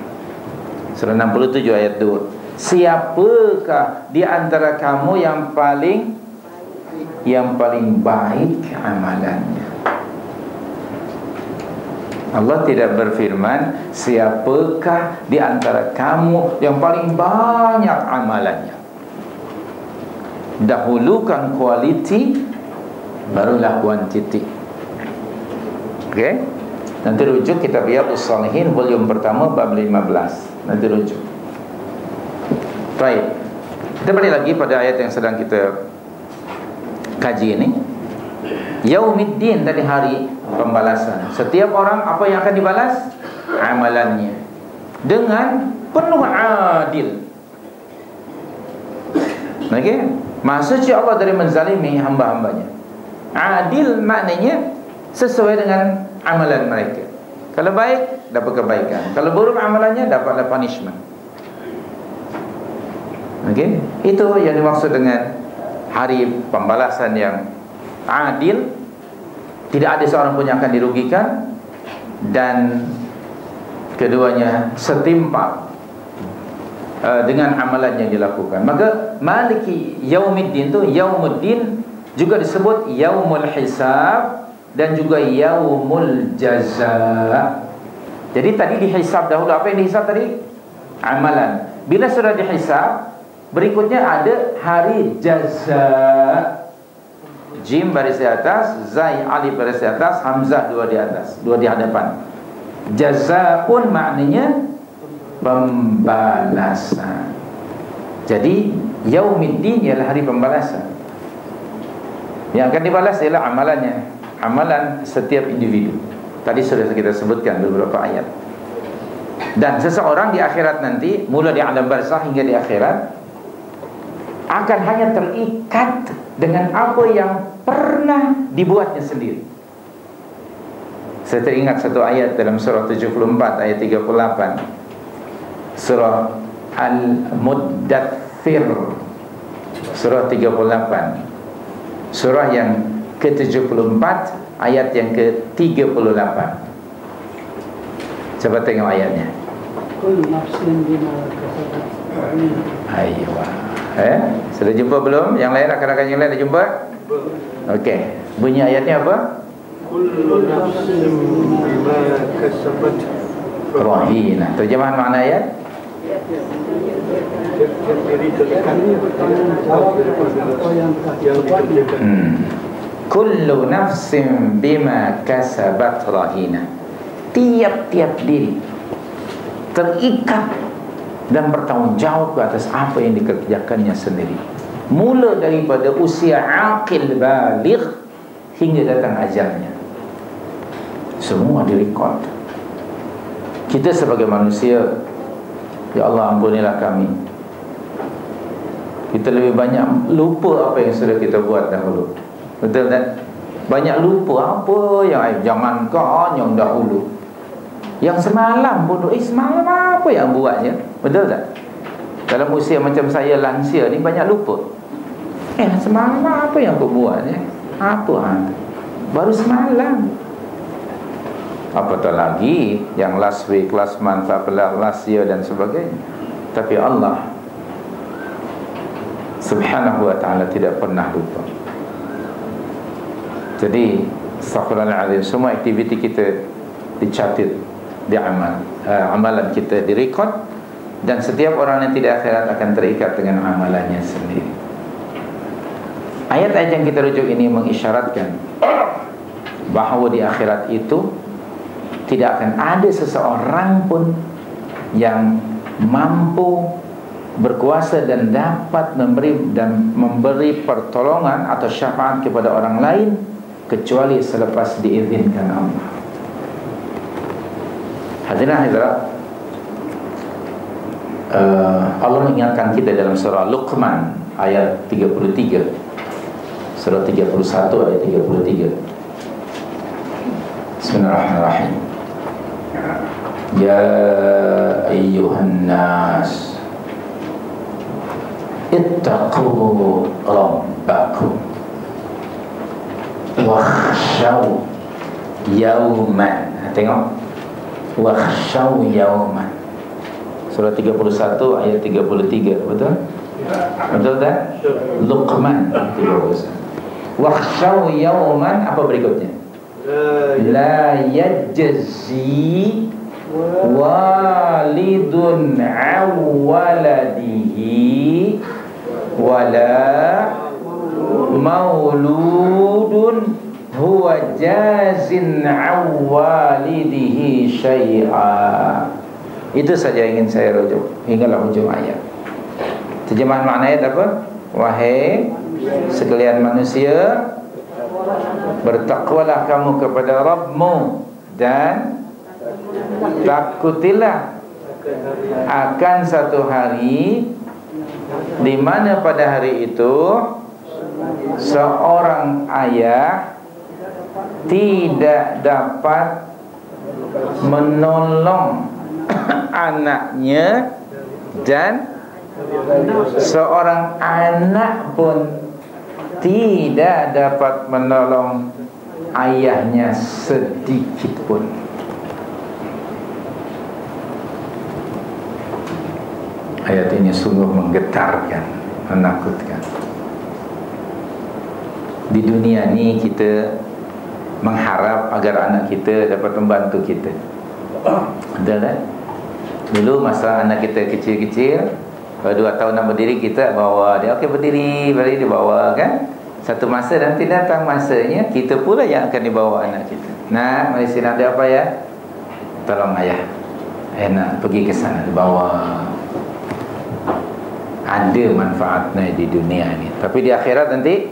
Surah 67 ayat 2. Siapakah di antara kamu yang paling baik amalannya? Allah tidak berfirman siapakah di antara kamu yang paling banyak amalannya. Dahulukan kualiti, barulah kuantiti. Okey? Nanti rujuk kitab Riyadhus Shalihin volume pertama bab 15. Nanti rujuk. Baik. Kita balik lagi pada ayat yang sedang kita kaji ini. Yaumiddin, tadi hari pembalasan. Setiap orang apa yang akan dibalas? Amalannya. Dengan penuh adil. Okey? Maha suci Allah dari menzalimi hamba-hambanya. Adil maknanya sesuai dengan amalan mereka. Kalau baik, dapat kebaikan. Kalau buruk amalannya, dapatlah punishment. Okey? Itu yang dimaksud dengan hari pembalasan yang adil. Tidak ada seorang pun yang akan dirugikan, dan keduanya setimpal dengan amalan yang dilakukan. Maka Maliki Yaumiddin tu, Yaumuddin juga disebut Yaumul Hisab dan juga Yaumul Jaza. Jadi tadi dihisab dahulu. Apa yang dihisab tadi? Amalan. Bila sudah dihisab, berikutnya ada hari jaza. Jim baris di atas, Zai alif baris di atas, Hamzah dua di atas, dua di hadapan. Jaza pun maknanya pembalasan. Jadi Yaumiddin ialah hari pembalasan. Yang akan dibalas ialah amalannya, amalan setiap individu. Tadi sudah kita sebutkan beberapa ayat. Dan seseorang di akhirat nanti, mula di alam barzakh hingga di akhirat, akan hanya terikat dengan apa yang pernah dibuatnya sendiri. Saya teringat satu ayat dalam surah 74 ayat 38, surah Al-Muddathir, surah 38, surah yang ke-74 ayat yang ke-38. Coba tengok ayatnya. Aywa. Sudah jumpa belum? Yang lain, rakan-rakan yang lain dah jumpa? Okey. Bunyi ayatnya apa? Kullu nafsin bima kasabat rahina. Terjemahan makna ayat? Kullu nafsin bima kasabat rahina. Tiap-tiap diri terikat dan bertanggungjawab ke atas apa yang dikerjakannya sendiri, mula daripada usia aqil baligh hingga datang ajalnya. Semua direkod. Kita sebagai manusia, ya Allah ampunilah kami, kita lebih banyak lupa apa yang sudah kita buat dahulu. Betul tak? Banyak lupa apa yang jangankan yang dahulu, yang semalam pun semalam apa yang buatnya. Betul tak? Dalam usia macam saya lansia ni banyak lupa. Semalam apa yang aku buatnya? Apa? Baru semalam. Apatah lagi yang last week, last month, last year dan sebagainya. Tapi Allah Subhanahu wa ta'ala tidak pernah lupa. Jadi astaghfirullahaladzim, semua aktiviti kita dicatat di amalan kita direkod, Dan setiap orang yang tidak akhirat akan terikat dengan amalannya sendiri. Ayat-ayat yang kita rujuk ini mengisyaratkan bahawa di akhirat itu tidak akan ada seseorang pun yang mampu berkuasa dan dapat memberi pertolongan atau syafaat kepada orang lain kecuali selepas diizinkan Allah. Hadirin hadirat, Allah mengingatkan kita dalam surah Luqman ayat 33, surah 31 ayat 33. Bismillahirrahmanirrahim. Ya ayyuhan nas ittaqu rabbakum wakhshaw yawman. Tengok, wakhshaw yawman. Surah 31 ayat 33. Betul? Betul tak? Luqman 31. Wakhshaw yawman. Apa berikutnya? La yajzi walidun awwaladihi wala mauludun huwa jazin awwalidihi syai'a. Itu saja ingin saya rujuk hinggalah hujung ayat. Terjemahan makna ayat apa? Wahai sekalian manusia, bertakwalah kamu kepada Rabbmu dan takutilah akan satu hari di mana pada hari itu seorang ayah tidak dapat menolong anaknya dan seorang anak pun tidak dapat menolong ayahnya sedikit pun. Ayat ini sungguh menggetarkan, menakutkan. Di dunia ini kita mengharap agar anak kita dapat membantu kita. Betul kan? Dulu masa anak kita kecil-kecil, 2 tahun nak berdiri, kita bawa dia, okey berdiri dibawa kan. Satu masa nanti datang masanya kita pula yang akan dibawa anak kita. Nak, mari sini, ada apa ya? Tolong ayah, nak pergi ke sana, dibawa. Ada manfaatnya di dunia ini, tapi di akhirat nanti,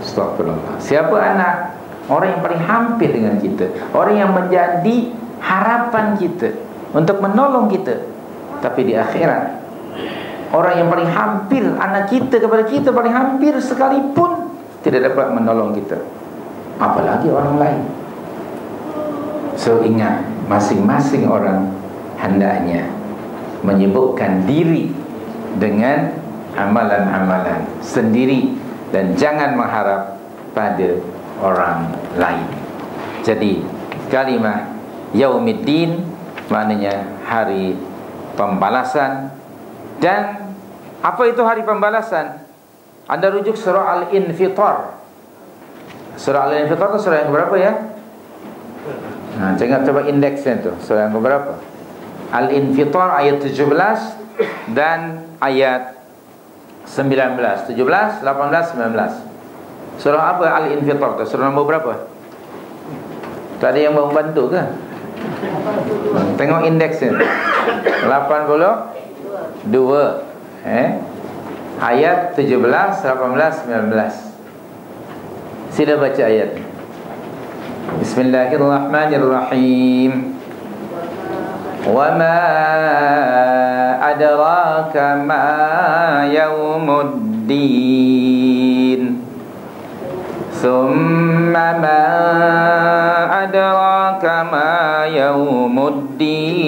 astagfirullah, siapa anak? Orang yang paling hampir dengan kita, orang yang menjadi harapan kita untuk menolong kita. Tapi di akhirat, orang yang paling hampir, anak kita kepada kita paling hampir sekalipun tidak dapat menolong kita, apalagi orang lain. So ingat, masing-masing orang hendaknya menyibukkan diri dengan amalan-amalan sendiri dan jangan mengharap pada orang lain. Jadi kalimah Yaumiddin maknanya hari pembalasan. Dan apa itu hari pembalasan? Anda rujuk surah Al-Infitar. Surah Al-Infitar itu surah yang berapa ya? Nah, coba indeksnya tu. Surah yang berapa? Al-Infitar ayat 17 dan ayat 19. 17, 18, 19. Surah apa Al-Infitar tu? Surah nombor berapa? Tak ada yang mau bantu ke? Tengok indeksnya. 82. Ayat 17, 18, 19. Sila baca ayat. Bismillahirrahmanirrahim. Wa ma adraka ma yaumuddin. Thumma ma adraka ma yaumuddin.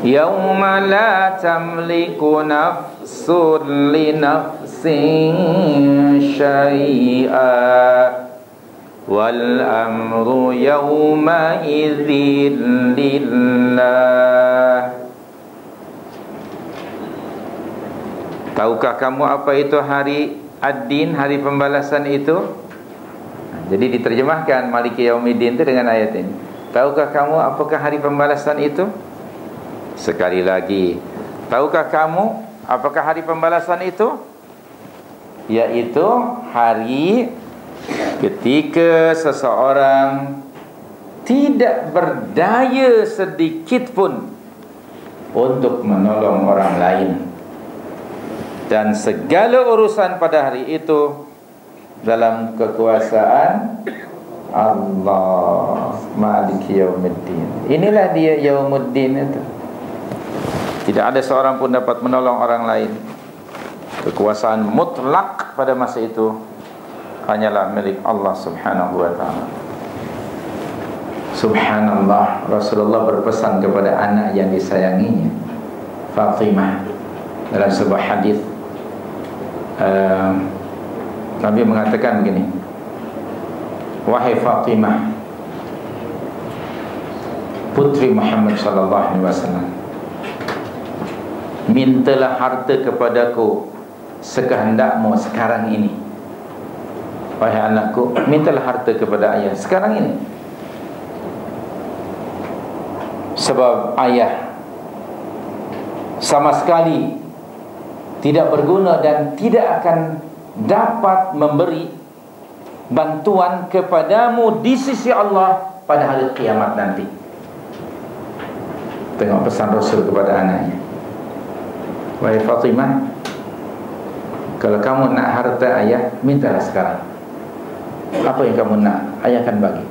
Yauma la tamliku nafsun li nafsin syai'a wal amru yauma idzin lillah. Tahukah kamu apa itu hari Ad-Din, hari pembalasan itu? Jadi diterjemahkan Maliki Yaumiddin itu dengan ayat ini. Tahukah kamu apakah hari pembalasan itu? Sekali lagi, tahukah kamu apakah hari pembalasan itu? Yaitu hari ketika seseorang tidak berdaya sedikit pun untuk menolong orang lain, dan segala urusan pada hari itu dalam kekuasaan Allah. Maliki yaumiddin. Inilah dia yaumuddin itu. Tidak ada seorang pun dapat menolong orang lain. Kekuasaan mutlak pada masa itu hanyalah milik Allah subhanahu wa ta'ala. Subhanallah, Rasulullah berpesan kepada anak yang disayanginya, Fatimah, dalam sebuah hadis. Nabi mengatakan begini, wahai Fatimah, putri Muhammad sallallahu alaihi wasallam, mintalah harta kepadaku sekehendakmu sekarang ini. Wahai anakku, mintalah harta kepada ayah sekarang ini. Sebab ayah sama sekali tidak berguna dan tidak akan dapat memberi bantuan kepadamu di sisi Allah pada hari kiamat nanti. Tengok pesan Rasul kepada anaknya. Wahai Fatimah, kalau kamu nak harta ayah, mintalah sekarang. Apa yang kamu nak, ayah akan bagi.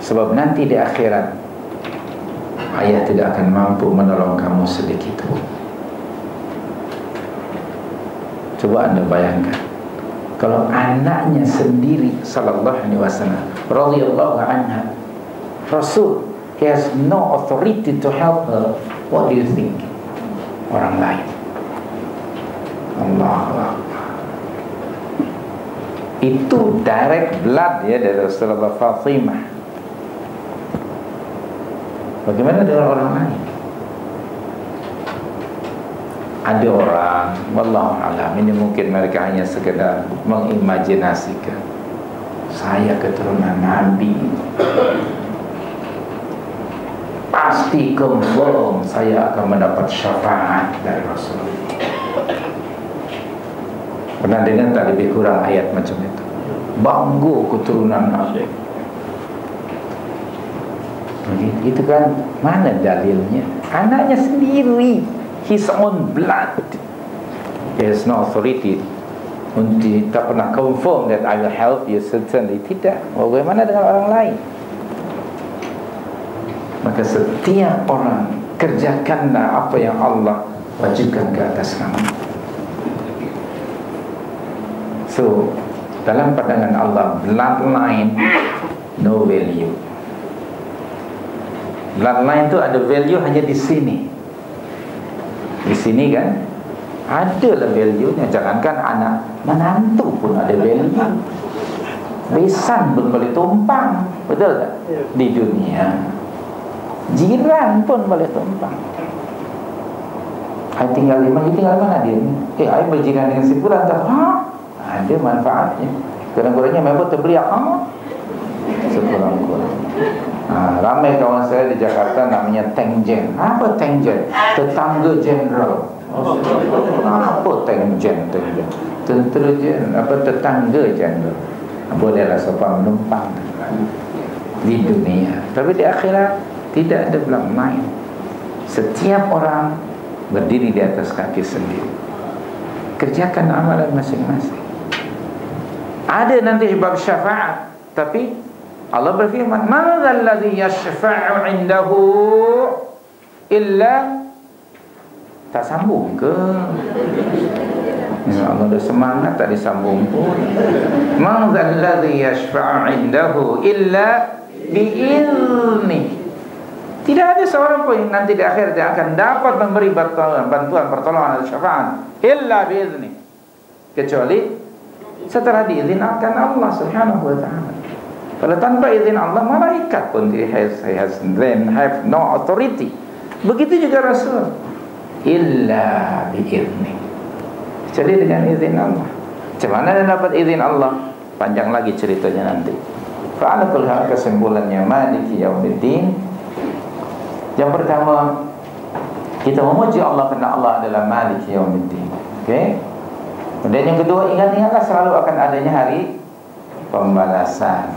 Sebab nanti di akhirat ayah tidak akan mampu menolong kamu sedikit pun. Coba anda bayangkan, kalau anaknya sendiri sallallahu alaihi wasallam radhiyallahu anha, Rasul, he has no authority to help her. What do you think? Orang lain. Allahu Akbar. Itu direct blood ya dari Rasulullah Fatimah. Bagaimana dengan orang lain? Ada orang, wallahu a'lam, ini mungkin mereka hanya sekedar mengimajinasikan, saya keturunan Nabi, pasti confirm saya akan mendapat syafaat dari Rasulullah. Pernah dengar tak lebih kurang ayat macam itu? Bangga keturunan Nabi. Itu kan, mana dalilnya? Anaknya sendiri, his own blood. There is no authority untuk tak pernah confirm that I will help you. Certainly tidak. Bagaimana dengan orang lain? Maka setiap orang, kerjakanlah apa yang Allah wajibkan ke atas kamu. So, dalam pandangan Allah, bloodline no value. Bloodline tu ada value hanya di sini. Di sini kan adalah value-nya. Jangankan anak, menantu pun ada value. Besan pun boleh tumpang, betul tak? Di dunia jiran pun boleh tumpang. I tinggal di mana? Tinggal mana dia? I berjiran dengan si fulan tak? Ada manfaatnya. Kurang-kurangnya memang terbeliak. Sekurang-kurangnya. Ramai kawan saya di Jakarta namanya Tengjen. Apa Tengjen? Tetangga jenderal. Apa Tengjen? Tentera jenderal. Apa tetangga jenderal? Bolehlah sopan menumpang di dunia. Tapi di akhirat tidak ada bloodline. Setiap orang berdiri di atas kaki sendiri. Kerjakan amalan masing-masing. Ada nanti bab syafaat, tapi Allah berfirman, "Man dzalladzi yashfa'u 'indahu illa." Tak sambung ke? Ya Allah, dah semangat tak disambung pun. "Man dzalladzi yashfa'u 'indahu illa bi'izni." Tidak ada seorang pun nanti di akhirat yang akan dapat memberi bantuan, pertolongan atau syafaat illa bi'izni, kecuali setelah diizinkan Allah Subhanahu wa ta'ala. Kalau tanpa izin Allah, malaikat pun then have no authority. Begitu juga Rasul, illa bi'izni, jadi dengan izin Allah. Macam mana dia dapat izin Allah? Panjang lagi ceritanya nanti. Fa'ala kulli hal, kesimpulannya Maliki Yaumiddin. Yang pertama, kita memuji Allah kerana Allah adalah Maliki Yaumiddin. Okey. Dan yang kedua, ingat-ingatlah selalu akan adanya hari pembalasan.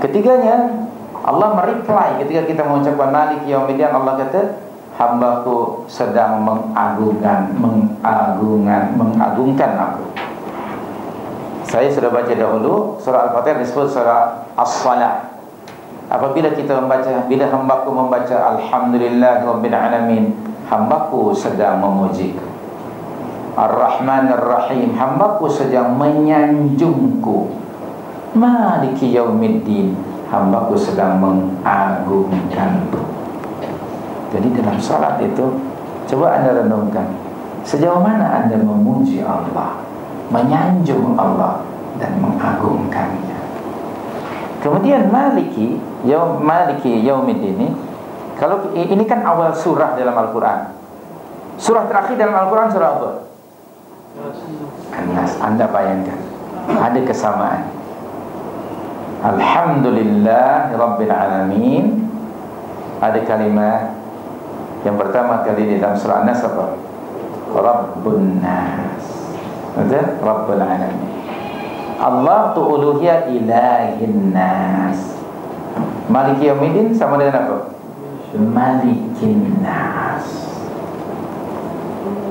Ketiganya, Allah mereply ketika kita mengucapkan Maliki Yaumiddin. Allah kata, hamba-Ku sedang mengagungkan aku. Saya sudah baca dahulu surah Al-Fatihah disebut surah As-Salat. Apabila kita membaca, bila hamba-Ku membaca Alhamdulillahirabbil alamin, hamba-Ku sedang memuji-Ku. Ar-Rahman Ar-Rahim, hamba-Ku sedang menyanjungku. Maliki Yaumiddin, hamba-Ku sedang mengagungkanku. Jadi dalam salat itu, coba anda renungkan, sejauh mana anda memuji Allah, menyanjung Allah, dan mengagungkannya. Kemudian Maliki Yaumiddin ini, kalau ini kan awal surah dalam Al-Quran. Surah terakhir dalam Al-Quran surah apa? An-Nas. Anda bayangkan, ada kesamaan. Alhamdulillahirabbil alamin. Ada kalimat yang pertama kali di dalam surah An-Nas apa? Rabbun Nas. Betul? Rabbul alamin. Allah tu uluhiyah ilahin nas. Maliki Yaumiddin sama dengan apa? Malikin nas.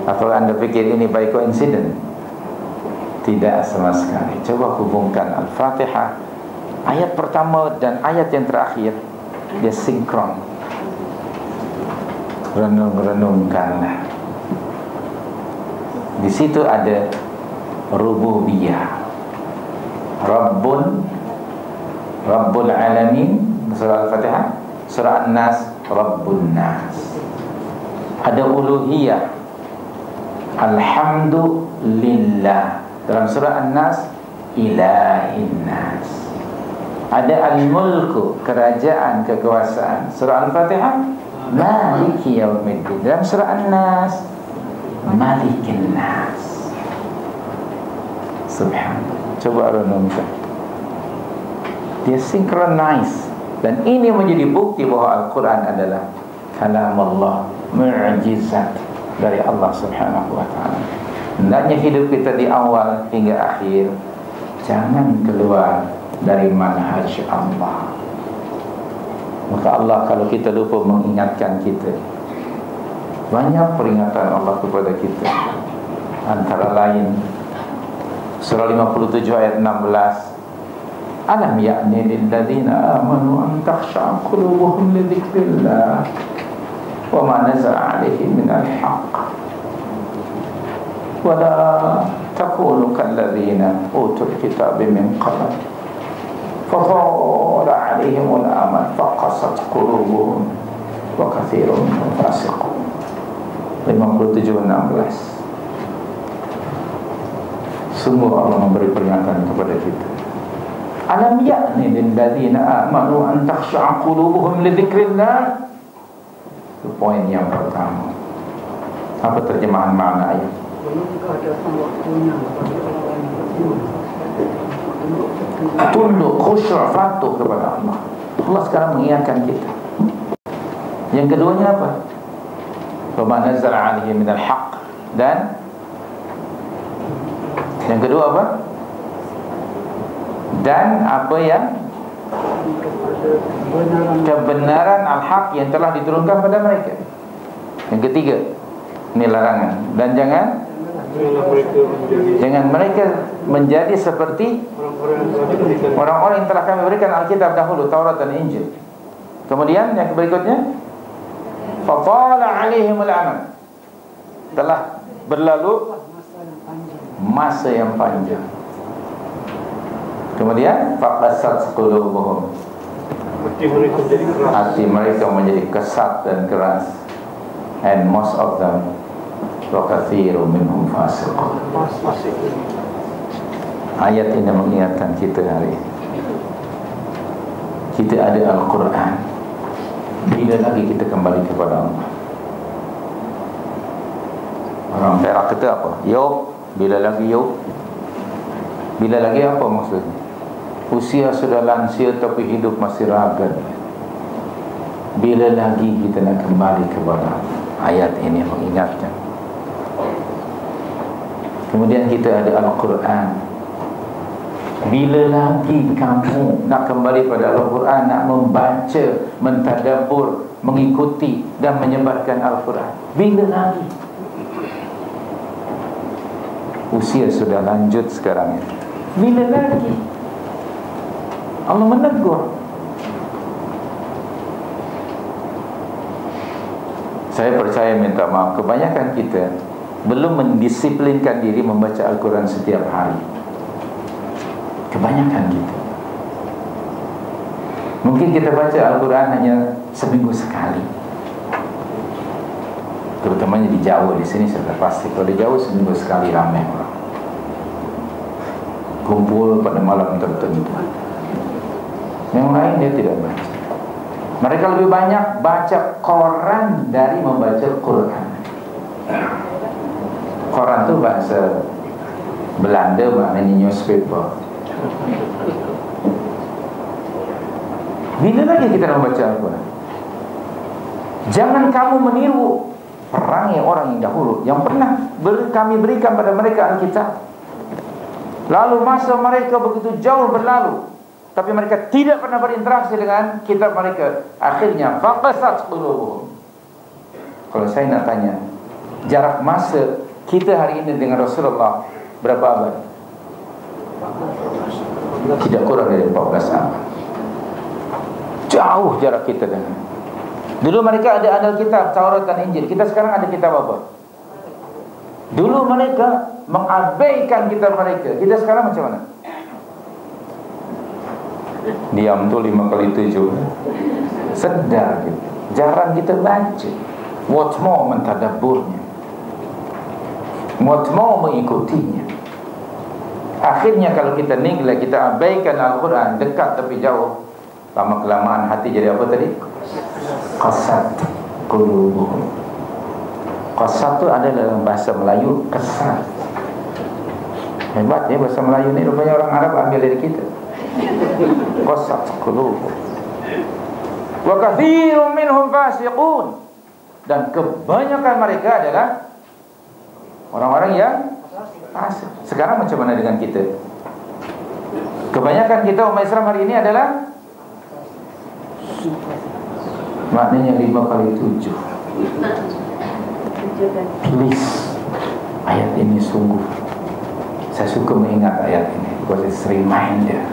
Atau anda fikir ini by coincidence? Tidak sama sekali. Coba hubungkan Al-Fatihah, ayat pertama dan ayat yang terakhir, dia sinkron. Renung-renungkanlah. Di situ ada rububiyah. Rabbul alamin, surah Al-Fatihah. Surah An-Nas, Rabbun Nas. Ada uluhiyah, alhamdulillah. Dalam surah An-Nas, ilahin nas. Ada al-mulku, kerajaan, kekuasaan. Surah Al-Fatihah, Maliki Yaumiddin. Dalam surah An-Nas, Malikin nas. Subhanallah. Coba renungkan. Dia synchronize. Dan ini menjadi bukti bahawa Al-Quran adalah kalam Allah, mu'jizat dari Allah Subhanahu wa ta'ala. Hendaknya hidup kita di awal hingga akhir jangan keluar dari manhaj Allah. Maka Allah kalau kita lupa mengingatkan kita, banyak peringatan Allah kepada kita. Antara lain surah 57 ayat 16, alam ya'ni lil ladzina amanu an takhsha'a qulubuhum li dzikrillah wa ma nazala 'alaihim minal haqq wa la takunu kal ladzina utul kitaba min qabl fa tala 'alaihimul amal fa qasat qulubuhum wa katsirun minhum fasiqun. 57:16. Sungguh Allah memberi peringatan kepada kita. Alam ya'ni lil ladzina amanu an takhsha'a qulubuhum li dzikrillah. Itu poin yang pertama. Apa terjemahan makna ayat? Tunduk, khusyuk, patuh kepada Allah. Allah sekarang mengingatkan kita. Yang keduanya apa? Wa ma nazala 'alaihi minal haqq. Dan yang kedua apa? Dan apa yang kebenaran al-haq yang telah diturunkan pada mereka. Yang ketiga, ini larangan. Dan jangan mereka menjadi seperti orang-orang yang telah kami berikan Alkitab dahulu, Taurat dan Injil. Kemudian yang berikutnya, fatala 'alaihimul amal. Telah berlalu masa yang panjang. Kemudian faqasat qulubuhum. Hati mereka menjadi kesat dan keras. And most of them wa katsirun minhum fasiqun. Ayat ini mengingatkan kita hari ini. Kita ada Al-Quran. Bila lagi kita kembali kepada Allah? Orang Perak kata apa? Yo, bila lagi yo? Bila lagi apa maksudnya? Usia sudah lansia tapi hidup masih ragan. Bila lagi kita nak kembali kepada ayat ini mengingatkan. Kemudian kita ada Al-Quran. Bila lagi kamu nak kembali pada Al-Quran, nak membaca, mentadabbur, mengikuti dan menyebarkan Al-Quran? Bila lagi? Usia sudah lanjut sekarang ini. Bila lagi? Allah menegur. Saya percaya, minta maaf, kebanyakan kita belum mendisiplinkan diri membaca Al-Quran setiap hari. Kebanyakan kita. Mungkin kita baca Al-Quran hanya seminggu sekali. Terutamanya di Jawa, di sini sudah pasti. Kalau di Jawa seminggu sekali ramai orang kumpul pada malam tertentu. Yang lain dia tidak baca. Mereka lebih banyak baca koran dari membaca Quran. Koran itu bahasa Belanda, maknanya newspaper. Bila lagi kita nak baca Al-Quran? Jangan kamu meniru perangai orang yang dahulu yang pernah kami berikan pada mereka Alkitab. Lalu masa mereka begitu jauh berlalu, tapi mereka tidak pernah berinteraksi dengan kitab mereka. Akhirnya faqasat qulubuhum. Kalau saya nak tanya, jarak masa kita hari ini dengan Rasulullah berapa abad? Tidak kurang dari 14 abad. Jauh jarak kita dengan. Dulu mereka ada Alkitab, Taurat dan Injil. Kita sekarang ada kitab apa? Dulu mereka mengabaikan kitab mereka. Kita sekarang macam mana? Diam tu 5 kali 7. Sedar gitu. Jarang kita baca. What more mentadabburnya, what more mengikutinya. Akhirnya kalau kita neglect, kita abaikan Al-Quran, dekat tapi jauh, lama-kelamaan hati jadi apa tadi? Qasat qulubuhum. Qasat itu ada dalam bahasa Melayu, kesat. Hebat ya bahasa Melayu ni, rupanya orang Arab ambil dari kita. Qasat qulubuhum. Wa katsirun minhum fasiqun. Dan kebanyakan mereka adalah orang-orang yang fasik. Sekarang macam mana dengan kita? Kebanyakan kita umat Islam hari ini adalah, maknanya 5 kali 7. Please, ayat ini sungguh, saya suka mengingat ayat ini because it's reminder,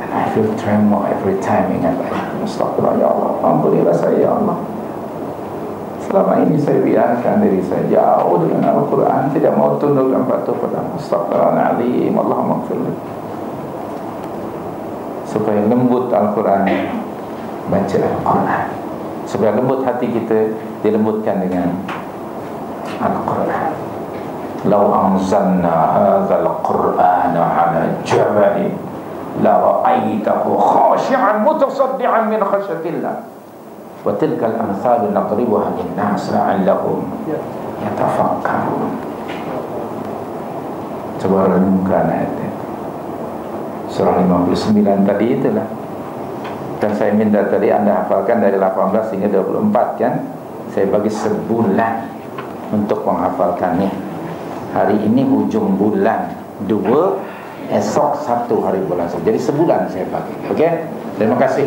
and I feel tremor every time ingat ayat. Astagfirullah ya Allah, ampunilah saya ya Allah. Selama ini saya biarkan diri saya jauh dengan Al-Quran, tidak mau tunduk dan patuh pada Astagfirullahaladzim, Allahumma ighfirli. Supaya lembut Al-Quran, baca Al-Quran. Supaya lembut hati kita, dilembutkan dengan Al-Quran. Lau anzalna hadzal Qur'ana ala jabalin la ra'aitahu khashi'an mutasaddian min khasyatillah. Wa tilkal amsalu nadribuha lin-nas la'allahum yatafakkarun. Coba renungkan ayat ini. Surah 59 tadi itulah. Dan saya minta tadi anda hafalkan dari 18 hingga 24 kan. Saya bagi sebulan untuk menghafalkannya. Hari ini hujung bulan 2, esok 1 hari bulan 1. Jadi sebulan saya bagi. Okey? Terima kasih.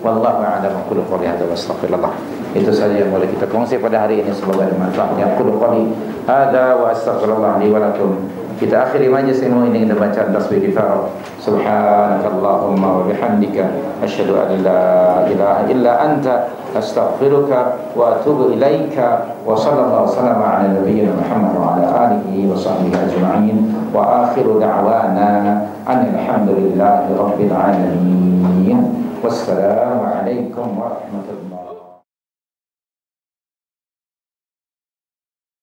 Wallahu a'lam qul qouli hadza wastaghfirullah. Itu saja yang boleh kita kongsi pada hari ini, semoga bermanfaat. Ya qul qouli hadza wa astaghfirullah li wa lakum. Kita akhiri majlis ini dengan bacaan tasbih kifayah. Subhanakallahumma wa bihamdika asyhadu an la ilaha illa anta astaghfiruka wa atubu ilaika. Wa sallallahu wasallama ala nabiyyina Muhammad wa ala alihi wa sahbihi ajma'in. Wa akhiru da'wana alhamdulillahi rabbil alamin. Wassalamualaikum warahmatullahi wabarakatuh.